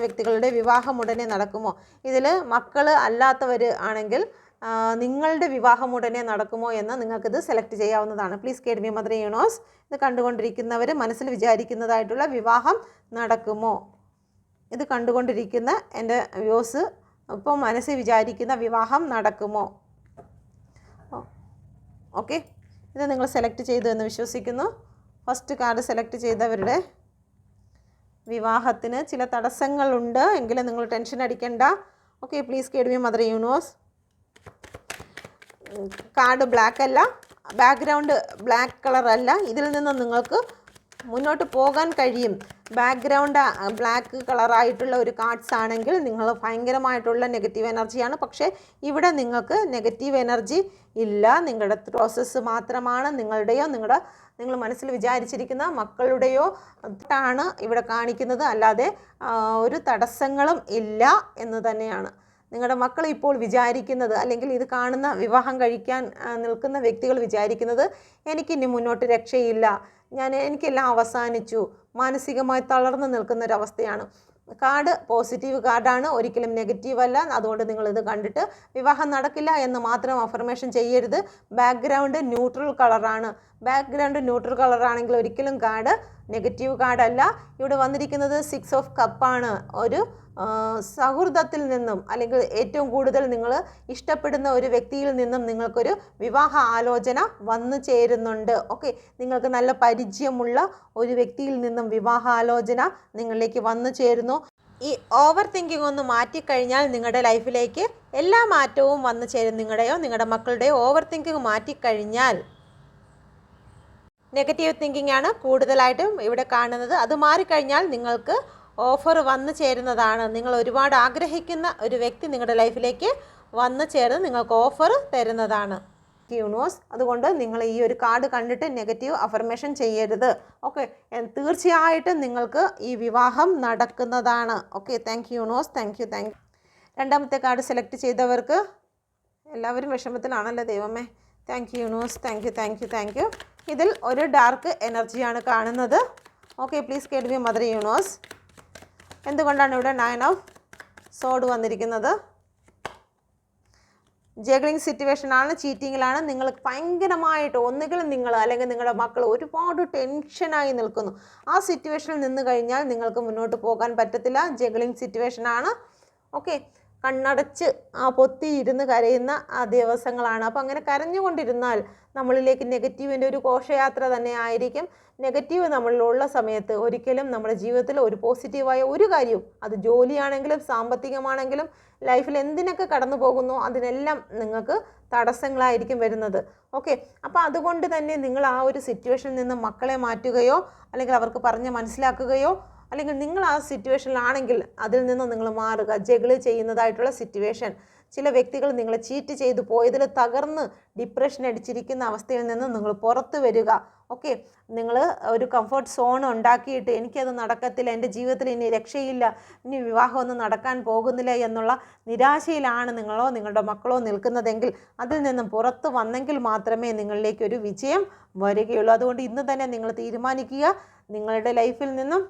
വ്യക്തികളുടെ വിവാഹം ഉടനെ നടക്കുമോ? ഇതിൽ മക്കൾ അല്ലാത്തവർ ആണെങ്കിൽ നിങ്ങളുടെ വിവാഹം ഉടനെ നടക്കുമോ എന്ന് നിങ്ങൾക്കിത് സെലക്ട് ചെയ്യാവുന്നതാണ്. Please guide me mother universe. ഇത് കണ്ടുകൊണ്ടിരിക്കുന്നവർ മനസ്സിൽ വിചാരിക്കുന്നതായിട്ടുള്ള വിവാഹം നടക്കുമോ? ഇത് കണ്ടുകൊണ്ടിരിക്കുന്ന എൻ്റെ വ്യൂസ് ഇപ്പോൾ മനസ്സിൽ വിചാരിക്കുന്ന വിവാഹം നടക്കുമോ? ഓക്കെ, ഇത് നിങ്ങൾ സെലക്ട് ചെയ്തു എന്ന് വിശ്വസിക്കുന്നു. ഫസ്റ്റ് കാർഡ് സെലക്ട് ചെയ്തവരുടെ വിവാഹത്തിന് ചില തടസ്സങ്ങളുണ്ട്, എങ്കിലും നിങ്ങൾ ടെൻഷൻ അടിക്കണ്ട. Okay, please guide me mother universe. Card black അല്ല, ബാക്ക്ഗ്രൗണ്ട് ബ്ലാക്ക് കളർ അല്ല, ഇതിൽ നിന്ന് നിങ്ങൾക്ക് മുന്നോട്ട് പോകാൻ കഴിയും. ബാക്ക്ഗ്രൗണ്ട് ബ്ലാക്ക് കളറായിട്ടുള്ള ഒരു കാർഡ്സ് ആണെങ്കിൽ നിങ്ങൾ ഭയങ്കരമായിട്ടുള്ള നെഗറ്റീവ് എനർജിയാണ്. പക്ഷേ ഇവിടെ നിങ്ങൾക്ക് നെഗറ്റീവ് എനർജി ഇല്ല, നിങ്ങളുടെ പ്രോസസ്സ് മാത്രമാണ്. നിങ്ങൾ മനസ്സിൽ വിചാരിച്ചിരിക്കുന്ന മക്കളുടെയോ ആണ് ഇവിടെ കാണിക്കുന്നത്, അല്ലാതെ ഒരു തടസ്സങ്ങളും ഇല്ല എന്ന് തന്നെയാണ്. നിങ്ങളുടെ മക്കൾ ഇപ്പോൾ വിചാരിക്കുന്നത്, അല്ലെങ്കിൽ ഇത് കാണുന്ന വിവാഹം കഴിക്കാൻ നിൽക്കുന്ന വ്യക്തികൾ വിചാരിക്കുന്നത്, എനിക്കിനി മുന്നോട്ട് രക്ഷയില്ല, എനിക്കെല്ലാം അവസാനിച്ചു, മാനസികമായി തളർന്നു നിൽക്കുന്നൊരവസ്ഥയാണ്. കാർഡ് പോസിറ്റീവ് കാർഡാണ്, ഒരിക്കലും നെഗറ്റീവ് അല്ല. അതുകൊണ്ട് നിങ്ങളിത് കണ്ടിട്ട് വിവാഹം നടക്കില്ല എന്ന് മാത്രം അഫർമേഷൻ ചെയ്യരുത്. ബാക്ക്ഗ്രൗണ്ട് ന്യൂട്രൽ കളറാണെങ്കിൽ ഒരിക്കലും കാർഡ് നെഗറ്റീവ് കാർഡല്ല. ഇവിടെ വന്നിരിക്കുന്നത് 6 ഓഫ് കപ്പാണ്. ഒരു സൗഹൃദത്തിൽ നിന്നും, അല്ലെങ്കിൽ ഏറ്റവും കൂടുതൽ നിങ്ങൾ ഇഷ്ടപ്പെടുന്ന ഒരു വ്യക്തിയിൽ നിന്നും നിങ്ങൾക്കൊരു വിവാഹ ആലോചന വന്നു ചേരുന്നുണ്ട്. ഓക്കെ, നിങ്ങൾക്ക് നല്ല പരിചയമുള്ള ഒരു വ്യക്തിയിൽ നിന്നും വിവാഹ ആലോചന നിങ്ങളിലേക്ക് വന്നു ചേരുന്നു. ഈ ഓവർ തിങ്കിങ് ഒന്ന് മാറ്റിക്കഴിഞ്ഞാൽ നിങ്ങളുടെ ലൈഫിലേക്ക് എല്ലാ മാറ്റവും വന്നു ചേരും. നിങ്ങളുടെ മക്കളുടെയോ ഓവർ തിങ്കിങ് മാറ്റിക്കഴിഞ്ഞാൽ, നെഗറ്റീവ് തിങ്കിങ് ആണ് കൂടുതലായിട്ടും ഇവിടെ കാണുന്നത്, അത് മാറിക്കഴിഞ്ഞാൽ നിങ്ങൾക്ക് ഓഫർ വന്നു ചേരുന്നതാണ്. നിങ്ങൾ ഒരുപാട് ആഗ്രഹിക്കുന്ന ഒരു വ്യക്തി നിങ്ങളുടെ ലൈഫിലേക്ക് വന്നു ചേർന്ന് നിങ്ങൾക്ക് ഓഫർ തരുന്നതാണ്. യൂണിവേഴ്സ്. അതുകൊണ്ട് നിങ്ങൾ ഈ ഒരു കാർഡ് കണ്ടിട്ട് നെഗറ്റീവ് അഫർമേഷൻ ചെയ്യരുത്. ഓക്കെ, തീർച്ചയായിട്ടും നിങ്ങൾക്ക് ഈ വിവാഹം നടക്കുന്നതാണ്. Okay, thank you universe. Thank you. രണ്ടാമത്തെ കാർഡ് സെലക്ട് ചെയ്തവർക്ക് എല്ലാവരും വിഷമത്തിലാണല്ലോ ദൈവമേ. Thank you universe. Thank you. ഇതിൽ ഒരു ഡാർക്ക് എനർജിയാണ് കാണുന്നത്. Okay, please guide me mother universe. എന്തുകൊണ്ടാണ് ഇവിടെ 9 ഓഫ് സോഡ് വന്നിരിക്കുന്നത്? ജഗ്ലിംഗ് സിറ്റുവേഷനാണ്, ചീറ്റിങ്ങിലാണ്. നിങ്ങൾ ഭയങ്കരമായിട്ട് ഒന്നുകിൽ നിങ്ങൾ അല്ലെങ്കിൽ നിങ്ങളുടെ മക്കൾ ഒരുപാട് ടെൻഷനായി നിൽക്കുന്നു. ആ സിറ്റുവേഷനിൽ നിന്ന് കഴിഞ്ഞാൽ നിങ്ങൾക്ക് മുന്നോട്ട് പോകാൻ പറ്റത്തില്ല. ജഗ്ലിംഗ് സിറ്റുവേഷനാണ്. ഓക്കെ, കണ്ണടച്ച് പൊത്തി ഇരുന്ന് കരയുന്ന ആ ദിവസങ്ങളാണ്. അപ്പോൾ അങ്ങനെ കരഞ്ഞുകൊണ്ടിരുന്നാൽ നമ്മളിലേക്ക് നെഗറ്റീവിൻ്റെ ഒരു ഘോഷയാത്ര തന്നെ ആയിരിക്കും. നെഗറ്റീവ് നമ്മളിലുള്ള സമയത്ത് ഒരിക്കലും നമ്മുടെ ജീവിതത്തിൽ ഒരു പോസിറ്റീവായ ഒരു കാര്യവും, അത് ജോലിയാണെങ്കിലും സാമ്പത്തികമാണെങ്കിലും ലൈഫിൽ എന്തിനൊക്കെ കടന്നു പോകുന്നു അതിനെല്ലാം നിങ്ങൾക്ക് തടസ്സങ്ങളായിരിക്കും വരുന്നത്. ഓക്കെ, അപ്പോൾ അതുകൊണ്ട് തന്നെ നിങ്ങൾ ആ ഒരു സിറ്റുവേഷനിൽ നിന്ന് മക്കളെ മാറ്റുകയോ അല്ലെങ്കിൽ അവർക്ക് പറഞ്ഞ് മനസ്സിലാക്കുകയോ അല്ലെങ്കിൽ നിങ്ങൾ ആ സിറ്റുവേഷനിലാണെങ്കിൽ അതിൽ നിന്ന് നിങ്ങൾ മാറുക. ജഗിൾ ചെയ്യുന്നതായിട്ടുള്ള സിറ്റുവേഷൻ, ചില വ്യക്തികൾ നിങ്ങളെ ചീറ്റ് ചെയ്തു പോയതിൽ തകർന്ന് ഡിപ്രഷൻ അടിച്ചിരിക്കുന്ന അവസ്ഥയിൽ നിന്ന് നിങ്ങൾ പുറത്ത് വരിക. ഓക്കെ, നിങ്ങൾ ഒരു കംഫർട്ട് സോൺ ഉണ്ടാക്കിയിട്ട് എനിക്കത് നടക്കത്തില്ല, എൻ്റെ ജീവിതത്തിൽ ഇനി രക്ഷയില്ല, ഇനി വിവാഹമൊന്നും നടക്കാൻ പോകുന്നില്ല എന്നുള്ള നിരാശയിലാണ് നിങ്ങളോ നിങ്ങളുടെ മക്കളോ നിൽക്കുന്നതെങ്കിൽ അതിൽ നിന്നും പുറത്ത് വന്നെങ്കിൽ മാത്രമേ നിങ്ങളിലേക്ക് ഒരു വിജയം വരികയുള്ളൂ. അതുകൊണ്ട് ഇന്ന് തന്നെ നിങ്ങൾ തീരുമാനിക്കുക, നിങ്ങളുടെ ലൈഫിൽ നിന്നും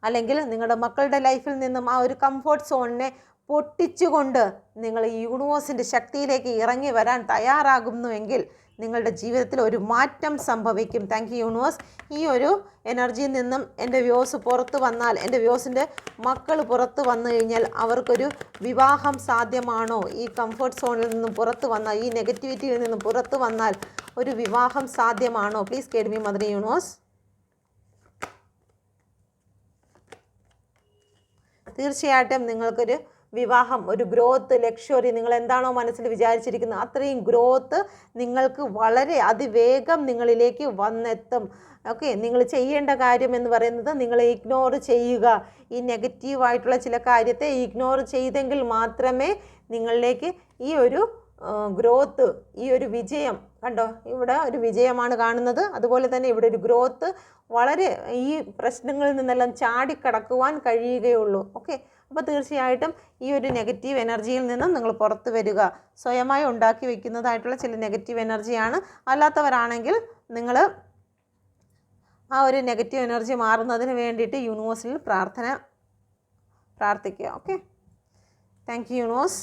അല്ലെങ്കിൽ നിങ്ങളുടെ മക്കളുടെ ലൈഫിൽ നിന്നും ആ ഒരു കംഫർട്ട് സോണിനെ പൊട്ടിച്ചുകൊണ്ട് നിങ്ങൾ ഈ യൂണിവേഴ്സിൻ്റെ ശക്തിയിലേക്ക് ഇറങ്ങി വരാൻ തയ്യാറാകുന്നുവെങ്കിൽ നിങ്ങളുടെ ജീവിതത്തിൽ ഒരു മാറ്റം സംഭവിക്കും. Thank you universe. ഈ ഒരു എനർജിയിൽ നിന്നും എൻ്റെ വ്യൂസ് പുറത്ത് വന്നാൽ, എൻ്റെ വ്യൂസിൻ്റെ മക്കൾ പുറത്ത് വന്നു കഴിഞ്ഞാൽ അവർക്കൊരു വിവാഹം സാധ്യമാണോ? ഈ കംഫർട്ട് സോണിൽ നിന്നും പുറത്ത് വന്നാൽ, ഈ നെഗറ്റിവിറ്റിയിൽ നിന്നും പുറത്ത് വന്നാൽ ഒരു വിവാഹം സാധ്യമാണോ? Please guide me mother universe. തീർച്ചയായിട്ടും നിങ്ങൾക്കൊരു വിവാഹം, ഒരു ഗ്രോത്ത്, ലക്ഷറി, നിങ്ങൾ എന്താണോ മനസ്സിൽ വിചാരിച്ചിരിക്കുന്നത് അത്രയും ഗ്രോത്ത് നിങ്ങൾക്ക് വളരെ അതിവേഗം നിങ്ങളിലേക്ക് വന്നെത്തും. ഓക്കെ, നിങ്ങൾ ചെയ്യേണ്ട കാര്യം എന്ന് പറയുന്നത് നിങ്ങൾ ഇഗ്നോർ ചെയ്യുക. ഈ നെഗറ്റീവായിട്ടുള്ള ചില കാര്യത്തെ ഇഗ്നോർ ചെയ്തെങ്കിൽ മാത്രമേ നിങ്ങളിലേക്ക് ഈ ഒരു ഗ്രോത്ത്, ഈ ഒരു വിജയം, കണ്ടോ ഇവിടെ ഒരു വിജയമാണ് കാണുന്നത്. അതുപോലെ തന്നെ ഇവിടെ ഒരു ഗ്രോത്ത്, വളരെ ഈ പ്രശ്നങ്ങളിൽ നിന്നെല്ലാം ചാടിക്കടക്കുവാൻ കഴിയുകയുള്ളൂ. ഓക്കെ, അപ്പോൾ തീർച്ചയായിട്ടും ഈ ഒരു നെഗറ്റീവ് എനർജിയിൽ നിന്നും നിങ്ങൾ പുറത്ത് വരിക. സ്വയമായി ഉണ്ടാക്കി വയ്ക്കുന്നതായിട്ടുള്ള ചില നെഗറ്റീവ് എനർജിയാണ്. അല്ലാത്തവരാണെങ്കിൽ നിങ്ങൾ ആ ഒരു നെഗറ്റീവ് എനർജി മാറുന്നതിന് വേണ്ടിയിട്ട് യൂണിവേഴ്സിൽ പ്രാർത്ഥിക്കുക. Okay, thank you universe.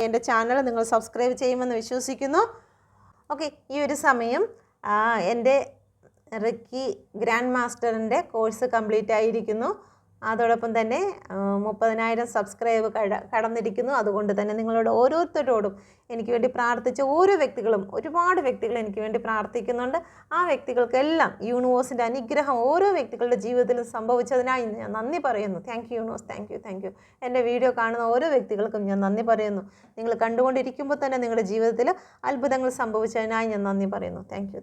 എൻ്റെ ചാനൽ നിങ്ങൾ സബ്സ്ക്രൈബ് ചെയ്യുമെന്ന് വിശ്വസിക്കുന്നു. ഓക്കെ, ഈ ഒരു സമയം എൻ്റെ റിക്കി ഗ്രാൻഡ് മാസ്റ്ററിൻ്റെ കോഴ്സ് കംപ്ലീറ്റ് ആയിരിക്കുന്നു. അതോടൊപ്പം തന്നെ 30,000 സബ്സ്ക്രൈബ് കടന്നിരിക്കുന്നു. അതുകൊണ്ട് തന്നെ നിങ്ങളോട് ഓരോരുത്തരോടും എനിക്ക് വേണ്ടി പ്രാർത്ഥിച്ച ഓരോ വ്യക്തികളും, ഒരുപാട് വ്യക്തികൾ എനിക്ക് വേണ്ടി പ്രാർത്ഥിക്കുന്നുണ്ട്. ആ വ്യക്തികൾക്കെല്ലാം യൂണിവേഴ്സിൻ്റെ അനുഗ്രഹം ഓരോ വ്യക്തികളുടെ ജീവിതത്തിൽ സംഭവിച്ചതിനായി ഞാൻ നന്ദി പറയുന്നു. Thank you universe. Thank you. എൻ്റെ വീഡിയോ കാണുന്ന ഓരോ വ്യക്തികൾക്കും ഞാൻ നന്ദി പറയുന്നു. നിങ്ങൾ കണ്ടുകൊണ്ടിരിക്കുമ്പോൾ തന്നെ നിങ്ങളുടെ ജീവിതത്തിൽ അത്ഭുതങ്ങൾ സംഭവിച്ചതിനായി ഞാൻ നന്ദി പറയുന്നു. Thank you.